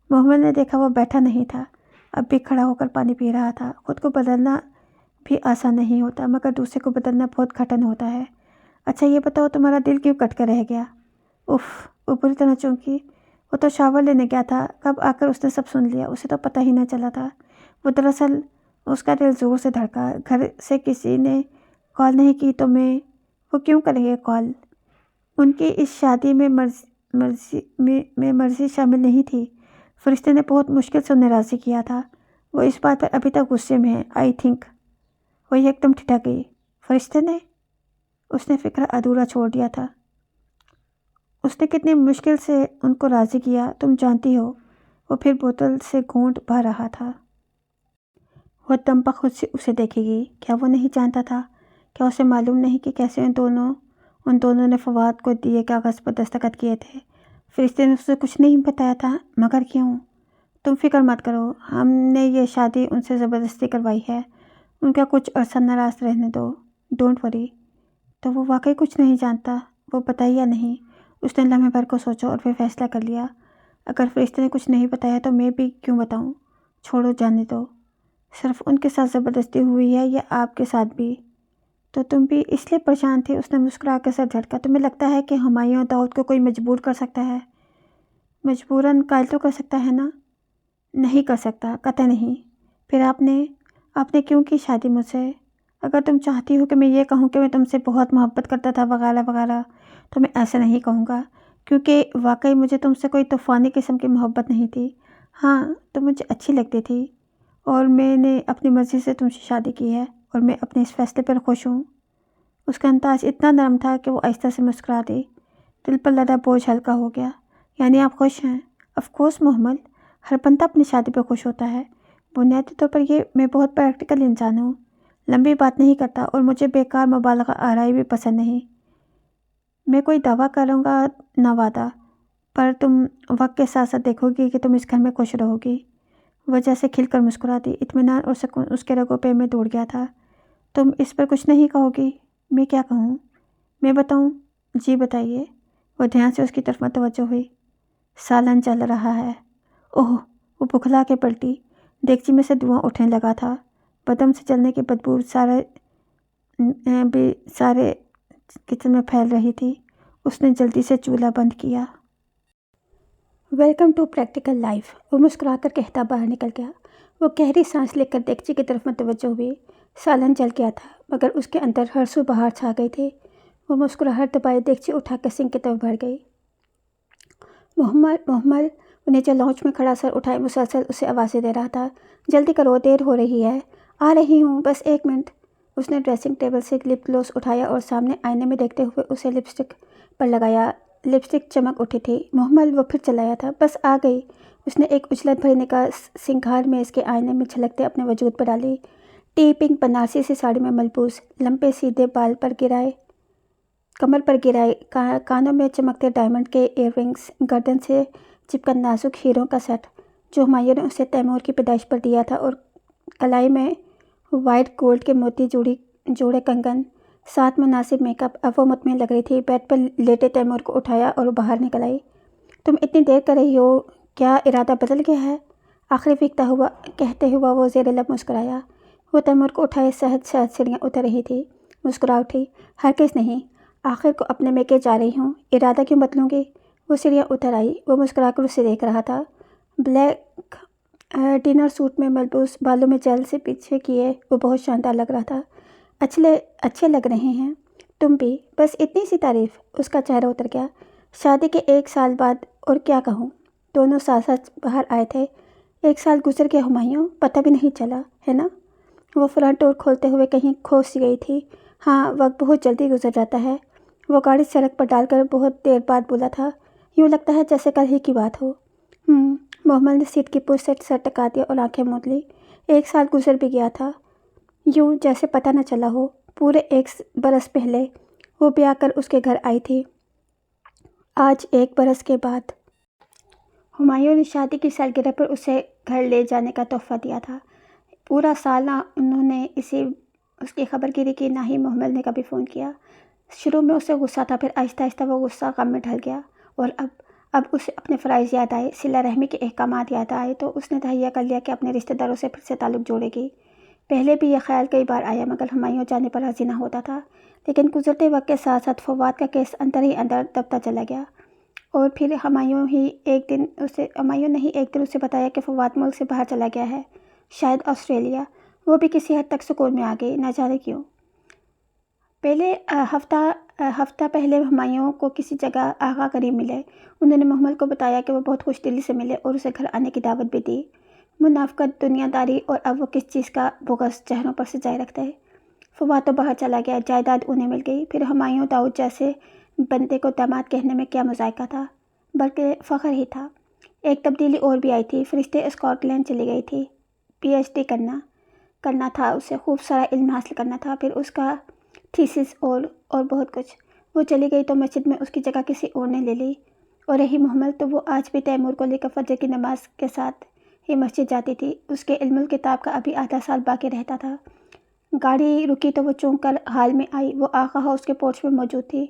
محمل نے دیکھا وہ بیٹھا نہیں تھا، اب بھی کھڑا ہو کر پانی پی رہا تھا۔ خود کو بدلنا بھی آسان نہیں ہوتا، مگر دوسرے کو بدلنا بہت کٹھن ہوتا ہے۔ اچھا یہ بتاؤ، تمہارا دل کیوں کٹ کر رہ گیا؟ اف، وہ بری طرح چونکی۔ وہ تو شاور لینے گیا تھا، کب آ کر اس نے سب سن لیا، اسے تو پتہ ہی نہ چلا تھا۔ وہ دراصل اس کا دل زور سے دھڑکا۔ گھر سے کسی نے کال نہیں کی تو وہ کیوں کریں گے کال؟ ان کی اس شادی میں مرضی شامل نہیں تھی۔ فرشتے نے بہت مشکل سے انہیں راضی کیا تھا۔ وہ اس بات پر ابھی تک غصے میں ہے، آئی تھنک۔ وہ ایک دم ٹھٹک گئی۔ فرشتے نے؟ اس نے فکر ادھورا چھوڑ دیا تھا۔ اس نے کتنی مشکل سے ان کو راضی کیا، تم جانتی ہو؟ وہ پھر بوتل سے گھونٹ بھر رہا تھا۔ وہ دم بخود سے اسے دیکھے گی۔ کیا وہ نہیں جانتا تھا؟ کیا اسے معلوم نہیں کہ کیسے ان دونوں نے فواد کو دیے کاغذ پر دستخط کیے تھے؟ فرشتے نے اسے کچھ نہیں بتایا تھا، مگر کیوں؟ تم فکر مت کرو، ہم نے یہ شادی ان سے زبردستی کروائی ہے، ان کا کچھ عرصہ ناراض رہنے دو، ڈونٹ وری۔ تو وہ واقعی کچھ نہیں جانتا، وہ بتائے یا نہیں؟ اس نے لمحے بھر کو سوچا اور پھر فیصلہ کر لیا، اگر فرشتے نے کچھ نہیں بتایا تو میں بھی کیوں بتاؤں؟ چھوڑو، جانے دو۔ صرف ان کے ساتھ زبردستی ہوئی ہے یا آپ کے ساتھ بھی؟ تو تم بھی اس لیے پریشان تھی؟ اس نے مسکرا کر سر جھٹکا۔ تمہیں لگتا ہے کہ ہمایوں داؤد کو کوئی مجبور کر سکتا ہے؟ مجبوراً قائل تو کر سکتا ہے نا؟ نہیں کر سکتا، قطع نہیں۔ پھر آپ نے کیوں کی شادی مجھ سے؟ اگر تم چاہتی ہو کہ میں یہ کہوں کہ میں تم سے بہت محبت کرتا تھا وغیرہ وغیرہ تو میں ایسا نہیں کہوں گا، کیونکہ واقعی مجھے تم سے کوئی طوفانی قسم کی محبت نہیں تھی۔ ہاں، تم مجھے اچھی لگتی تھی اور میں نے اپنی مرضی سے تم سے شادی کی ہے اور میں اپنے اس فیصلے پر خوش ہوں۔ اس کا انداز اتنا نرم تھا کہ وہ آہستہ سے مسکرا دی۔ دل پر لدا بوجھ ہلکا ہو گیا۔ یعنی آپ خوش ہیں؟ آف کورس محمل، ہر بندہ اپنی شادی پہ خوش ہوتا ہے۔ بنیادی طور پر میں بہت پریکٹیکل انسان ہوں، لمبی بات نہیں کرتا اور مجھے بیکار مبالغہ آرائی بھی پسند نہیں۔ میں کوئی دعویٰ کروں گا نہ وعدہ، پر تم وقت کے ساتھ ساتھ دیکھو گی کہ تم اس گھر میں خوش رہو گی۔ وہ جیسے کھل کر مسکرا دی۔ اطمینان اور سکون اس کے رگوں پہ میں دوڑ گیا تھا۔ تم اس پر کچھ نہیں کہو گی؟ میں کیا کہوں؟ میں بتاؤں؟ جی بتائیے۔ وہ دھیان سے اس کی طرف متوجہ ہوئی۔ سالن چل رہا ہے۔ اوہ، وہ بکھلا کے پلٹی۔ دیگچی میں سے دھواں اٹھنے لگا تھا۔ بدم سے جلنے کی بدبو سارے کچن میں پھیل رہی تھی۔ اس نے جلدی سے چولہا بند کیا۔ ویلکم ٹو پریکٹیکل لائف، وہ مسکرا کر کہتا باہر نکل گیا۔ وہ گہری سانس لے کر دیگچی کی طرف متوجہ ہوئی۔ سالن جل گیا تھا مگر اس کے اندر ہر سو بہار چھا گئی تھی۔ وہ مسکراہٹ دبائے دیگچی اٹھا کر سنک کی طرف بڑھ گئی۔ محمل، وہ نیچے لاؤنج میں کھڑا سر اٹھائے مسلسل اسے آوازیں دے رہا تھا۔ جلدی کرو، دیر ہو رہی ہے۔ آ رہی ہوں، بس ایک منٹ۔ اس نے ڈریسنگ ٹیبل سے لپ گلوس اٹھایا اور سامنے آئینے میں دیکھتے ہوئے اسے لپسٹک پر لگایا۔ لپسٹک چمک اٹھی تھی۔ محمل، وہ پھر چلایا تھا۔ بس آ گئی۔ اس نے ایک اجلت بھری نگاہ سنگھار میں اس کے آئینے میں جھلکتے اپنے وجود پر ڈالی۔ ٹی پنک بنارسی سی ساڑی میں ملبوس، لمبے سیدھے بال پر گرائے، کمر پر گرائے، کانوں میں چمکتے ڈائمنڈ کے ایئر رنگز، گردن سے چپکا نازک ہیروں کا سیٹ جو ہمایوں نے اسے تیمور کی پیدائش پر دیا تھا، اور کلائی میں وائٹ گولڈ کے موتی جوڑے کنگن، ساتھ مناسب میک اپ۔ اب وہ مطمئن لگ رہی تھی۔ بیڈ پر لیٹے تیمور کو اٹھایا اور وہ باہر نکل آئی۔ تم اتنی دیر کر رہی ہو، کیا ارادہ بدل گیا ہے؟ آخری کہتے ہوا وہ زیر لب مسکرایا۔ وہ تیمور کو اٹھائے سہج سیڑھیاں اتر رہی تھی۔ مسکرا اٹھی۔ ہرگز نہیں، آخر کو اپنے میں کے جا رہی ہوں، ارادہ کیوں بدلوں گی؟ وہ سیڑھیاں اتر آئی۔ وہ مسکرا کر اسے دیکھ رہا تھا۔ بلیک ڈنر سوٹ میں ملبوس، بالوں میں جیل سے پیچھے کیے، وہ بہت شاندار لگ رہا تھا۔ اچھے لگ رہے ہیں تم بھی، بس اتنی سی تعریف۔ اس کا چہرہ اتر گیا۔ شادی کے 1 سال بعد، اور کیا کہوں، دونوں ساتھ ساتھ باہر آئے تھے۔ 1 سال گزر گیا ہمایوں، پتہ بھی نہیں چلا، ہے نا؟ وہ فرنٹ ڈور کھولتے ہوئے کہیں کھو سی گئی تھی۔ ہاں، وقت بہت جلدی گزر جاتا ہے۔ وہ گاڑی سڑک پر ڈال کر بہت دیر بعد بولا تھا۔ یوں لگتا ہے جیسے کل ہی کی بات ہو۔ محمل نے سیٹ کی پشت سے سر ٹکا دیا اور آنکھیں موند لی۔ 1 سال گزر بھی گیا تھا، یوں جیسے پتہ نہ چلا ہو۔ پورے 1 برس پہلے وہ بیاہ کر اس کے گھر آئی تھی۔ آج 1 برس کے بعد ہمایوں نے شادی کی سالگرہ پر اسے گھر لے جانے کا تحفہ دیا تھا۔ پورا سال نہ انہوں نے اس کی خبر گیری کی، نہ ہی محمل نے کبھی فون کیا۔ شروع میں اسے غصہ تھا، پھر آہستہ آہستہ وہ غصہ غم میں ڈھل گیا، اور اب اسے اپنے فرائض یاد آئے، صلہ رحمی کے احکامات یاد آئے، تو اس نے تہیہ کر لیا کہ اپنے رشتہ داروں سے پھر سے تعلق جوڑے گی۔ پہلے بھی یہ خیال کئی بار آیا مگر ہمایوں جانے پر راضی نہ ہوتا تھا، لیکن گزرتے وقت کے ساتھ ساتھ فواد کا کیس اندر ہی اندر دبتا چلا گیا، اور پھر ہمایوں نے ہی ایک دن اسے بتایا کہ فواد ملک سے باہر چلا گیا ہے، شاید آسٹریلیا۔ وہ بھی کسی حد تک سکون میں آ گئی، نہ جانے کیوں۔ ہفتہ پہلے ہمایوں کو کسی جگہ آغا کریم ملے۔ انہوں نے محمل کو بتایا کہ وہ بہت خوش دلی سے ملے اور اسے گھر آنے کی دعوت بھی دی۔ منافقت، دنیا داری اور اب وہ کس چیز کا بغض چہروں پر سجائے رکھتے۔ فواد تو باہر چلا گیا، جائیداد انہیں مل گئی، پھر ہمایوں داؤد جیسے بندے کو داماد کہنے میں کیا مذائقہ تھا، بلکہ فخر ہی تھا۔ ایک تبدیلی اور بھی آئی تھی، فرشتے اسکاٹ لینڈ چلی گئی تھی، PhD کرنا تھا اسے، خوب سارا علم حاصل کرنا تھا، پھر اس کا تھیسس اور بہت کچھ۔ وہ چلی گئی تو مسجد میں اس کی جگہ کسی اور نے لے لی، اور رہی محمل تو وہ آج بھی تیمور کو لے کر فجر کی نماز کے ساتھ ہی مسجد جاتی تھی۔ اس کے علم الکتاب کا ابھی آدھا سال باقی رہتا تھا۔ گاڑی رکی تو وہ چونک کر حال میں آئی۔ وہ آغا ہاؤس کے پورچ میں موجود تھی۔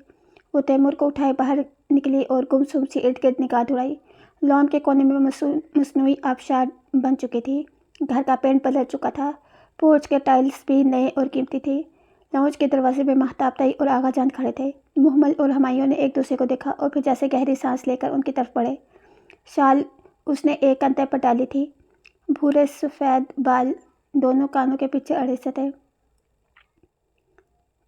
وہ تیمور کو اٹھائے باہر نکلی اور گمسم سی ارد گرد نگاہ دوڑائی۔ لان کے کونے میں مصنوعی آبشار بن چکی تھی۔ گھر کا پینٹ بدل چکا تھا۔ پورچ کے ٹائلز بھی نئے اور قیمتی تھے۔ لاؤنج کے دروازے پہ مہتاب طائی اور آغا جان کھڑے تھے۔ محمل اور ہمایوں نے ایک دوسرے کو دیکھا اور پھر جیسے گہری سانس لے کر ان کی طرف بڑھے۔ شال اس نے ایک کندھے پر ڈالی تھی۔ بھورے سفید بال دونوں کانوں کے پیچھے اڑے سے تھے۔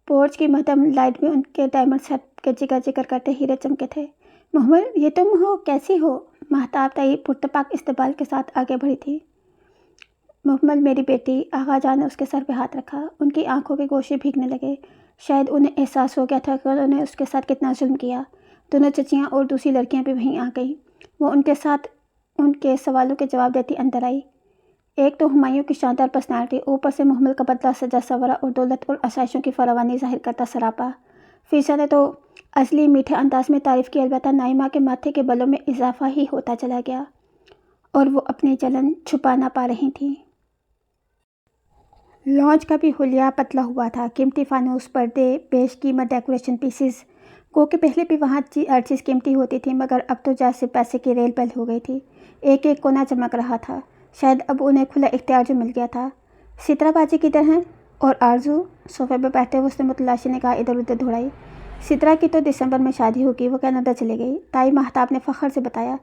پورچ کی مدھم لائٹ میں ان کے ڈائمنڈ سیٹ کے جگر جگر کرتے ہیرے چمکے تھے۔ محمل، یہ تم ہو؟ کیسی ہو؟ مہتاب طائی پرتپاک استقبال کے ساتھ آگے بڑھی تھی۔ محمل، میری بیٹی۔ آغا جان نے اس کے سر پہ ہاتھ رکھا۔ ان کی آنکھوں کے گوشے بھیگنے لگے۔ شاید انہیں احساس ہو گیا تھا کہ انہوں نے اس کے ساتھ کتنا ظلم کیا۔ دونوں چچیاں اور دوسری لڑکیاں بھی وہیں آ گئیں۔ وہ ان کے ساتھ ان کے سوالوں کے جواب دیتی اندر آئی۔ ایک تو ہمایوں کی شاندار پرسنالٹی، اوپر سے محمل کا بدلہ سجا سورا اور دولت اور آسائشوں کی فراوانی ظاہر کرتا سراپا۔ فضا نے تو اصلی میٹھے انداز میں تعریف کی، البتہ نائمہ کے ماتھے کے بلوں میں اضافہ ہی ہوتا چلا گیا اور وہ اپنی جلن چھپا نہ پا رہی تھیں۔ لاؤنج کا بھی حلیہ پتلا ہوا تھا۔ قیمتی فانوس، پردے، بیش قیمت ڈیکوریشن پیسز۔ گو کہ پہلے بھی وہاں ہر چیز قیمتی ہوتی تھی، مگر اب تو جیسے پیسے کی ریل بیل ہو گئی تھی۔ ایک ایک کونا چمک رہا تھا۔ شاید اب انہیں کھلا اختیار جو مل گیا تھا۔ سترہ باجی کدھر ہیں؟ اور آرزو؟ صوفے پہ بیٹھے ہوئے اس نے متلاشی نگاہ ادھر ادھر دوڑائی۔ سترہ کی تو دسمبر میں شادی ہوگی، وہ کینیڈا چلی گئی، طائی مہتاب نے فخر سے بتایا۔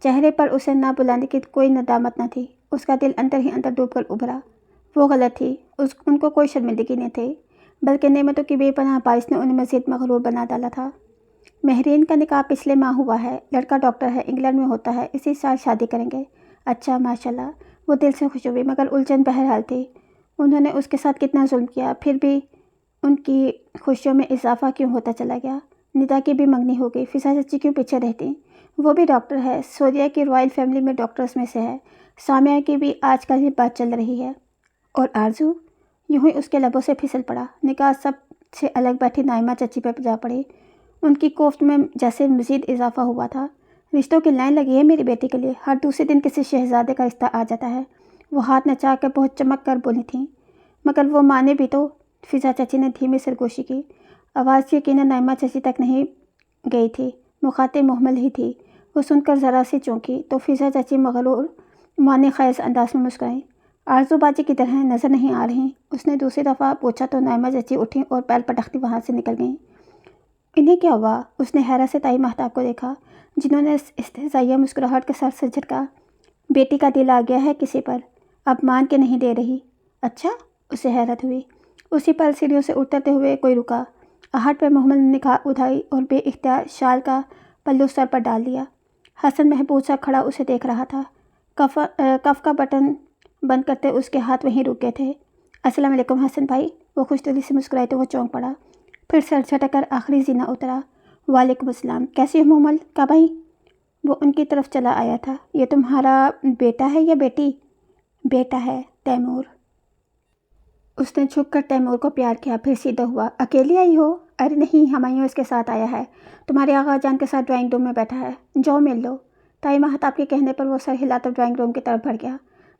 چہرے پر اسے نہ بلانے کی کوئی ندامت نہ تھی۔ اس کا دل اندر ہی اندر ڈوب کر ابھرا۔ وہ غلط تھی۔ ان کو کوئی شرمندگی نہیں تھی، بلکہ نعمتوں کی بے پناہ بارش نے انہیں مزید مغرور بنا ڈالا تھا۔ مہرین کا نکاح پچھلے ماہ ہوا ہے۔ لڑکا ڈاکٹر ہے، انگلینڈ میں ہوتا ہے، اسی سال شادی کریں گے۔ اچھا، ماشاءاللہ۔ وہ دل سے خوش ہوئی، مگر الجھن بہرحال تھی۔ انہوں نے اس کے ساتھ کتنا ظلم کیا، پھر بھی ان کی خوشیوں میں اضافہ کیوں ہوتا چلا گیا؟ ندا کی بھی منگنی ہو گئی، فضا چچی کیوں پیچھے رہتی؟ وہ بھی ڈاکٹر ہے، سوریا کی رائل فیملی میں ڈاکٹرز میں سے ہے۔ سامیہ کی بھی آج کل ہی بات چل رہی ہے۔ اور آرزو؟ یوں ہی اس کے لبوں سے پھسل پڑا۔ نگاہ سب سے الگ بیٹھی نائمہ چچی پہ جا پڑی۔ ان کی کوفت میں جیسے مزید اضافہ ہوا تھا۔ رشتوں کی لائن لگی ہے میری بیٹی کے لیے، ہر دوسرے دن کسی شہزادے کا رشتہ آ جاتا ہے۔ وہ ہاتھ نچا کر بہت چمک کر بولی تھیں۔ مگر وہ مانے بھی تو؟ فضا چچی نے دھیمی سرگوشی کی۔ آواز یقیناً نائمہ چچی تک نہیں گئی تھی، مخاطب محمل ہی تھی۔ وہ سن کر ذرا سی چونکی تو فضا چچی مغرور معنی خیز انداز میں مسکرائیں۔ آرزو باجی کدھر ہیں؟ نظر نہیں آ رہی؟ اس نے دوسری دفعہ پوچھا تو نائمہ چچی اٹھیں اور پیر پٹکتی وہاں سے نکل گئیں۔ انہیں کیا ہوا؟ اس نے حیرت سے طائی مہتاب کو دیکھا، جنہوں نے استہزائیہ مسکراہٹ کے سر سے جھٹکا۔ بیٹی کا دل آ گیا ہے کسی پر، اب مان کے نہیں دے رہی۔ اچھا؟ اسے حیرت ہوئی۔ اسی پل سیڑھیوں سے اترتے ہوئے کوئی رکا۔ آہٹ پہ محمل نے نگاہ اٹھائی اور بے اختیار شال کا پلو سر پر ڈال دیا۔ حسن محبوب سا کھڑا اسے دیکھ رہا تھا۔ کف کا بٹن بند کرتے اس کے ہاتھ وہیں رک گئے تھے۔ السلام علیکم حسن بھائی۔ وہ خوش دلی سے مسکرائے تو وہ چونک پڑا، پھر سر جھٹک کر آخری زینہ اترا۔ وعلیکم السلام، کیسی ہو محمل؟ کا بھائی؟ وہ ان کی طرف چلا آیا تھا۔ یہ تمہارا بیٹا ہے یا بیٹی؟ بیٹا ہے، تیمور۔ اس نے جھک کر تیمور کو پیار کیا، پھر سیدھا ہوا۔ اکیلی آئی ہو؟ ارے نہیں، ہمایوں اس کے ساتھ آیا ہے، تمہارے آغا جان کے ساتھ ڈرائنگ روم میں بیٹھا ہے، جاؤ مل لو۔ طائی مہتاب کے کہنے پر وہ سر ہلا کر ڈرائنگ روم کی طرف بڑھ گیا۔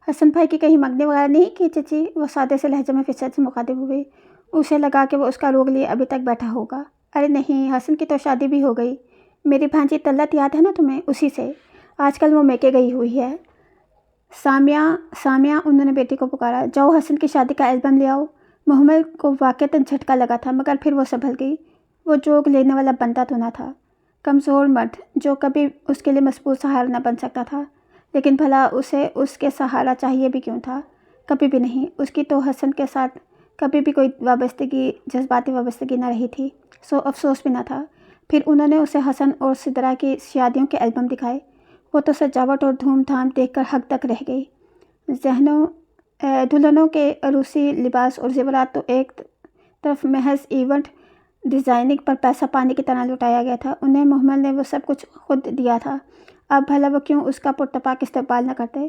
حسن بھائی کی کہیں منگنی وغیرہ نہیں کی چچی؟ وہ سادے سے لہجے میں فضا سے مخاطب ہوئی۔ اسے لگا کہ وہ اس کا روگ لیے ابھی تک بیٹھا ہوگا۔ ارے نہیں، حسن کی تو شادی بھی ہو گئی۔ میری بھانجی طلت یاد ہے نا تمہیں؟ اسی سے آج کل وہ میکے گئی ہوئی ہے۔ سامیہ، انہوں نے بیٹی کو پکارا، جاؤ حسن کی شادی کا البم لے آؤ۔ محمل کو واقعتاً جھٹکا لگا تھا، مگر پھر وہ سنبھل گئی۔ وہ جوگ لینے والا بندہ تو نہ تھا، کمزور مرد جو کبھی اس کے لیے مضبوط سہارا نہ بن سکتا تھا، لیکن بھلا اسے اس کے سہارا چاہیے بھی کیوں تھا؟ کبھی بھی نہیں۔ اس کی تو حسن کے ساتھ کبھی بھی کوئی وابستگی، جذباتی وابستگی نہ رہی تھی، سو افسوس بھی نہ تھا۔ پھر انہوں نے اسے حسن اور سدرا کی شادیوں کے البم دکھائے۔ وہ تو سجاوٹ اور دھوم دھام دیکھ کر حق تک رہ گئی۔ دلہنوں کے عروسی لباس اور زیورات تو ایک طرف محض ایونٹ ڈیزائننگ پر پیسہ پانی کی طرح لٹایا گیا تھا، انہیں محمل نے وہ سب کچھ خود دیا تھا۔ اب بھلا وہ کیوں اس کا پرتپاک استقبال نہ کرتے؟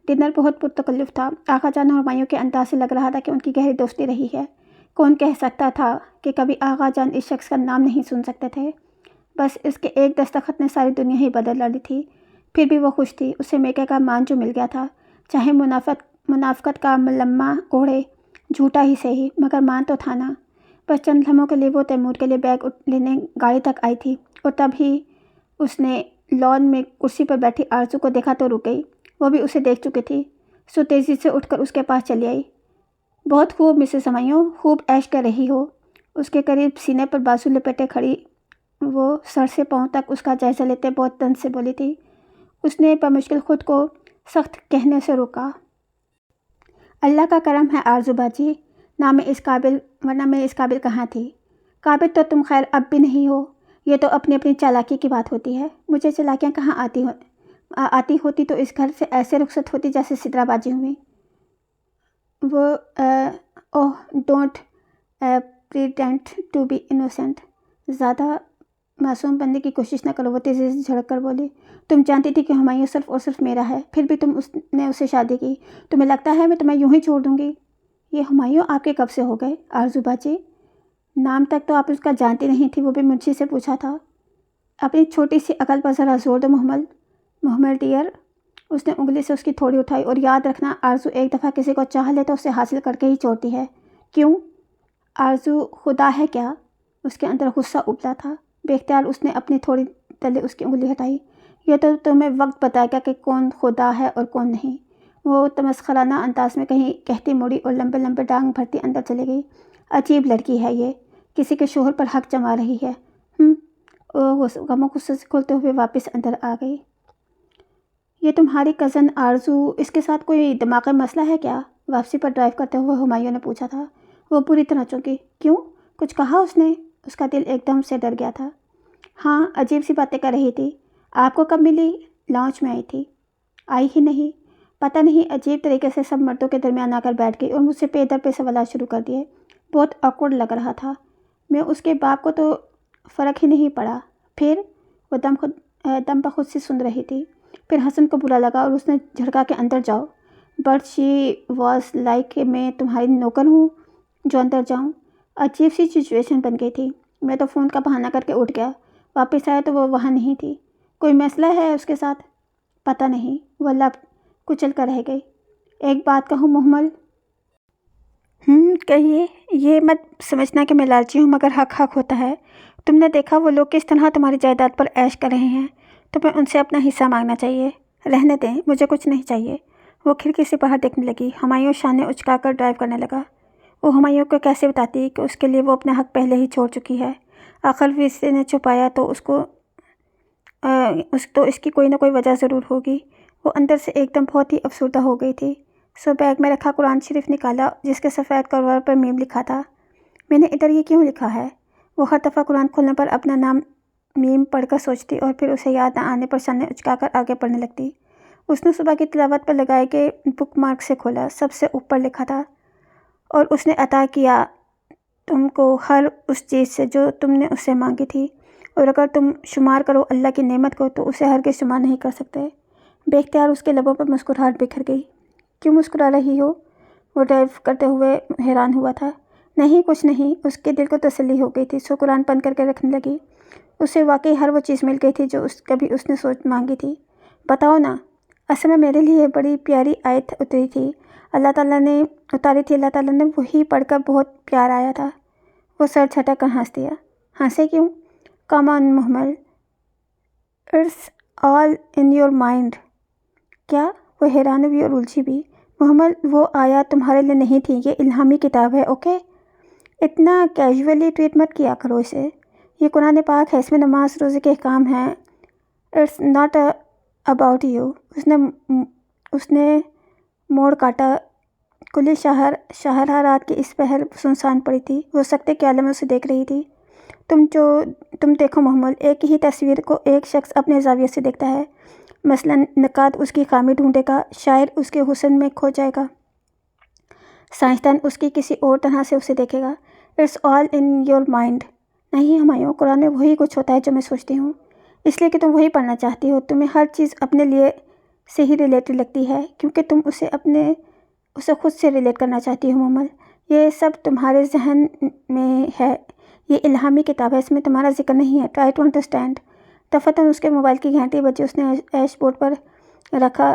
ڈنر بہت پرتکلف تھا۔ آغا جان اور ہمایوں کے انداز سے لگ رہا تھا کہ ان کی گہری دوستی رہی ہے۔ کون کہہ سکتا تھا کہ کبھی آغا جان اس شخص کا نام نہیں سن سکتے تھے؟ بس اس کے ایک دستخط نے ساری دنیا ہی بدل ڈالی تھی۔ پھر بھی وہ خوش تھی، اسے میکے کا مان جو مل گیا تھا، چاہے منافقت کا ملمہ اوڑھے۔ جھوٹا ہی صحیح مگر مان تو تھا نا۔ بس چند لمحوں کے لیے وہ تیمور کے لیے بیگ لینے گاڑی تک آئی تھی اور تب ہی اس نے لان میں کرسی پر بیٹھی آرزو کو دیکھا تو رک گئی۔ وہ بھی اسے دیکھ چکی تھی، سو تیزی سے اٹھ کر اس کے پاس چلی آئی۔ بہت خوب مسز ہمایوں، خوب عیش کر رہی ہو۔ اس کے قریب سینے پر بازو لپیٹے کھڑی وہ سر سے پاؤں تک اس کا جائزہ لیتے بہت طنز سے بولی تھی۔ اس نے بمشکل خود کو سخت کہنے سے روکا۔ اللہ کا کرم ہے آرزو باجی، نہ میں اس قابل، ورنہ میں اس قابل کہاں تھی۔ قابل تو تم خیر اب بھی نہیں ہو، یہ تو اپنی اپنی چالاکی کی بات ہوتی ہے۔ مجھے چالاکیاں کہاں آتی ہوتی تو اس گھر سے ایسے رخصت ہوتی جیسے سدرا بازی ہوئی۔ وہ oh don't pretend to be innocent, زیادہ معصوم بننے کی کوشش نہ کرو، وہ تیزی سے جھڑک کر بولی۔ تم جانتی تھی کہ ہمایوں صرف اور صرف میرا ہے، پھر بھی تم نے اس سے شادی کی۔ تمہیں لگتا ہے میں تمہیں یوں ہی چھوڑ دوں گی؟ یہ ہمایوں آپ کے کب سے ہو گئے آرزو باجی؟ نام تک تو آپ اس کا جانتی نہیں تھی، وہ بھی مجھ سے پوچھا تھا۔ اپنی چھوٹی سی عقل پر ذرا زور دو محمل ڈیئر۔ اس نے انگلی سے اس کی تھوڑی اٹھائی، اور یاد رکھنا آرزو ایک دفعہ کسی کو چاہ لے تو اسے حاصل کر کے ہی چھوڑتی ہے۔ کیوں؟ آرزو خدا ہے کیا؟ اس کے اندر غصہ ابلا تھا۔ بے اختیار اس نے اپنی تھوڑی تلے اس کی انگلی ہٹائی۔ یہ تو تمہیں وقت بتائے گا کہ کون خدا ہے اور کون نہیں، وہ تمسخرانہ انداز میں کہیں کہتی مڑی اور لمبے لمبے ڈانگ بھرتی اندر چلی گئی۔ عجیب لڑکی ہے یہ، کسی کے شوہر پر حق جما رہی ہے۔ غم و غصے سے کھلتے ہوئے واپس اندر آ گئی۔ یہ تمہاری کزن آرزو، اس کے ساتھ کوئی دماغی مسئلہ ہے کیا؟ واپسی پر ڈرائیو کرتے ہوئے ہمایوں نے پوچھا تھا۔ وہ بری طرح چونکی۔ کیوں؟ کچھ کہا اس نے؟ اس کا دل ایک دم سے ڈر گیا تھا۔ ہاں، عجیب سی باتیں کر رہی تھی۔ آپ کو کب ملی؟ لاؤنج میں آئی تھی۔ آئی ہی نہیں، پتہ نہیں عجیب طریقے سے سب مردوں کے درمیان آ کر بیٹھ گئی اور مجھ سے پے در پہ سوالات شروع کر دیے۔ بہت آکورڈ لگ رہا تھا۔ میں اس کے باپ کو تو فرق ہی نہیں پڑا۔ پھر وہ دم بخود سی سن رہی تھی۔ پھر حسن کو برا لگا اور اس نے جھڑکا کے اندر جاؤ۔ بٹ شی واز لائک کہ میں تمہاری نوکر ہوں جو اندر جاؤں۔ عجیب سی سچویشن بن گئی تھی۔ میں تو فون کا بہانہ کر کے اٹھ گیا، واپس آیا تو وہ وہاں نہیں تھی۔ کوئی مسئلہ ہے اس کے ساتھ؟ پتہ نہیں، وہ لب کچل کر رہ گئی۔ ایک بات کہوں محمل؟ کہیے۔ یہ مت سمجھنا کہ میں لالچی ہوں، مگر حق ہوتا ہے۔ تم نے دیکھا وہ لوگ کس طرح تمہاری جائیداد پر عیش کر رہے ہیں، تمہیں ان سے اپنا حصہ مانگنا چاہیے۔ رہنے دیں، مجھے کچھ نہیں چاہیے۔ وہ کھڑکی سے باہر دیکھنے لگی۔ ہمایوں شانے اچکا کر ڈرائیو کرنے لگا۔ وہ ہمایوں کو کیسے بتاتی کہ اس کے لیے وہ اپنا حق پہلے ہی چھوڑ چکی ہے؟ آخر کسی نے چھپایا تو اس کی کوئی نہ کوئی وجہ ضرور ہوگی۔ وہ اندر سے ایک دم بہت ہی افسردہ ہو گئی تھی۔ سو بیگ میں رکھا قرآن شریف نکالا جس کے سفید کور پر میم لکھا تھا۔ میں نے ادھر یہ کیوں لکھا ہے؟ وہ ہر دفعہ قرآن کھولنے پر اپنا نام میم پڑھ کر سوچتی اور پھر اسے یاد نہ آنے پر شانے اچکا کر آگے پڑھنے لگتی۔ اس نے صبح کی تلاوت پر لگائے گئے بک مارک سے کھولا، سب سے اوپر لکھا تھا، اور اس نے عطا کیا تم کو ہر اس چیز سے جو تم نے اس سے مانگی تھی، اور اگر تم شمار کرو اللہ کی نعمت کو تو اسے ہرگز شمار نہیں کر سکتے۔ بے اختیار اس کے لبوں پر مسکراہٹ بکھر گئی۔ کیوں مسکرا رہی ہو؟ وہ ڈرائیو کرتے ہوئے حیران ہوا تھا۔ نہیں، کچھ نہیں۔ اس کے دل کو تسلی ہو گئی تھی، سو قرآن بند کر کے رکھنے لگی۔ اسے واقعی ہر وہ چیز مل گئی تھی جو کبھی اس نے مانگی تھی۔ بتاؤ نا۔ اصل میں میرے لیے بڑی پیاری آیت اتاری تھی اللہ تعالیٰ نے وہی پڑھ کر بہت پیار آیا تھا۔ وہ سر جھٹک کر ہنس دیا۔ ہنسے کیوں؟ Come on Mahmal, it's all in your mind. کیا؟ وہ حیران ہوئی اور الجھی بھی۔ محمل، وہ آیات تمہارے لیے نہیں تھی، یہ الہامی کتاب ہے، اوکے؟ اتنا کیجولی ٹریٹ مت کیا کرو اسے۔ یہ قرآن پاک ہے، اس میں نماز روزے کے احکام ہیں۔ It's not about you. اس نے موڑ کاٹا۔ کلی شاہراہ رات کی اس پہر سنسان پڑی تھی۔ وہ سکتے کے عالم میں اسے دیکھ رہی تھی۔ تم دیکھو محمل، ایک ہی تصویر کو ایک شخص اپنے زاویے سے دیکھتا ہے۔ مثلاً نقاد اس کی خامی ڈھونڈے گا، شاعر اس کے حسن میں کھو جائے گا، سائنسدان اس کی کسی اور طرح سے اسے دیکھے گا۔ It's all in your mind. نہیں ہمایوں، قرآن میں وہی کچھ ہوتا ہے جو میں سوچتی ہوں، اس لیے کہ تم وہی پڑھنا چاہتی ہو۔ تمہیں ہر چیز اپنے لیے سے ہی ریلیٹڈ لگتی ہے کیونکہ تم اسے خود سے ریلیٹ کرنا چاہتی ہو محمل۔ یہ سب تمہارے ذہن میں ہے، یہ الہامی کتاب ہے، اس میں تمہارا ذکر نہیں ہے۔ Try to understand. دفتن اس کے موبائل کی گھنٹی بجی۔ اس نے ایش بورڈ پر رکھا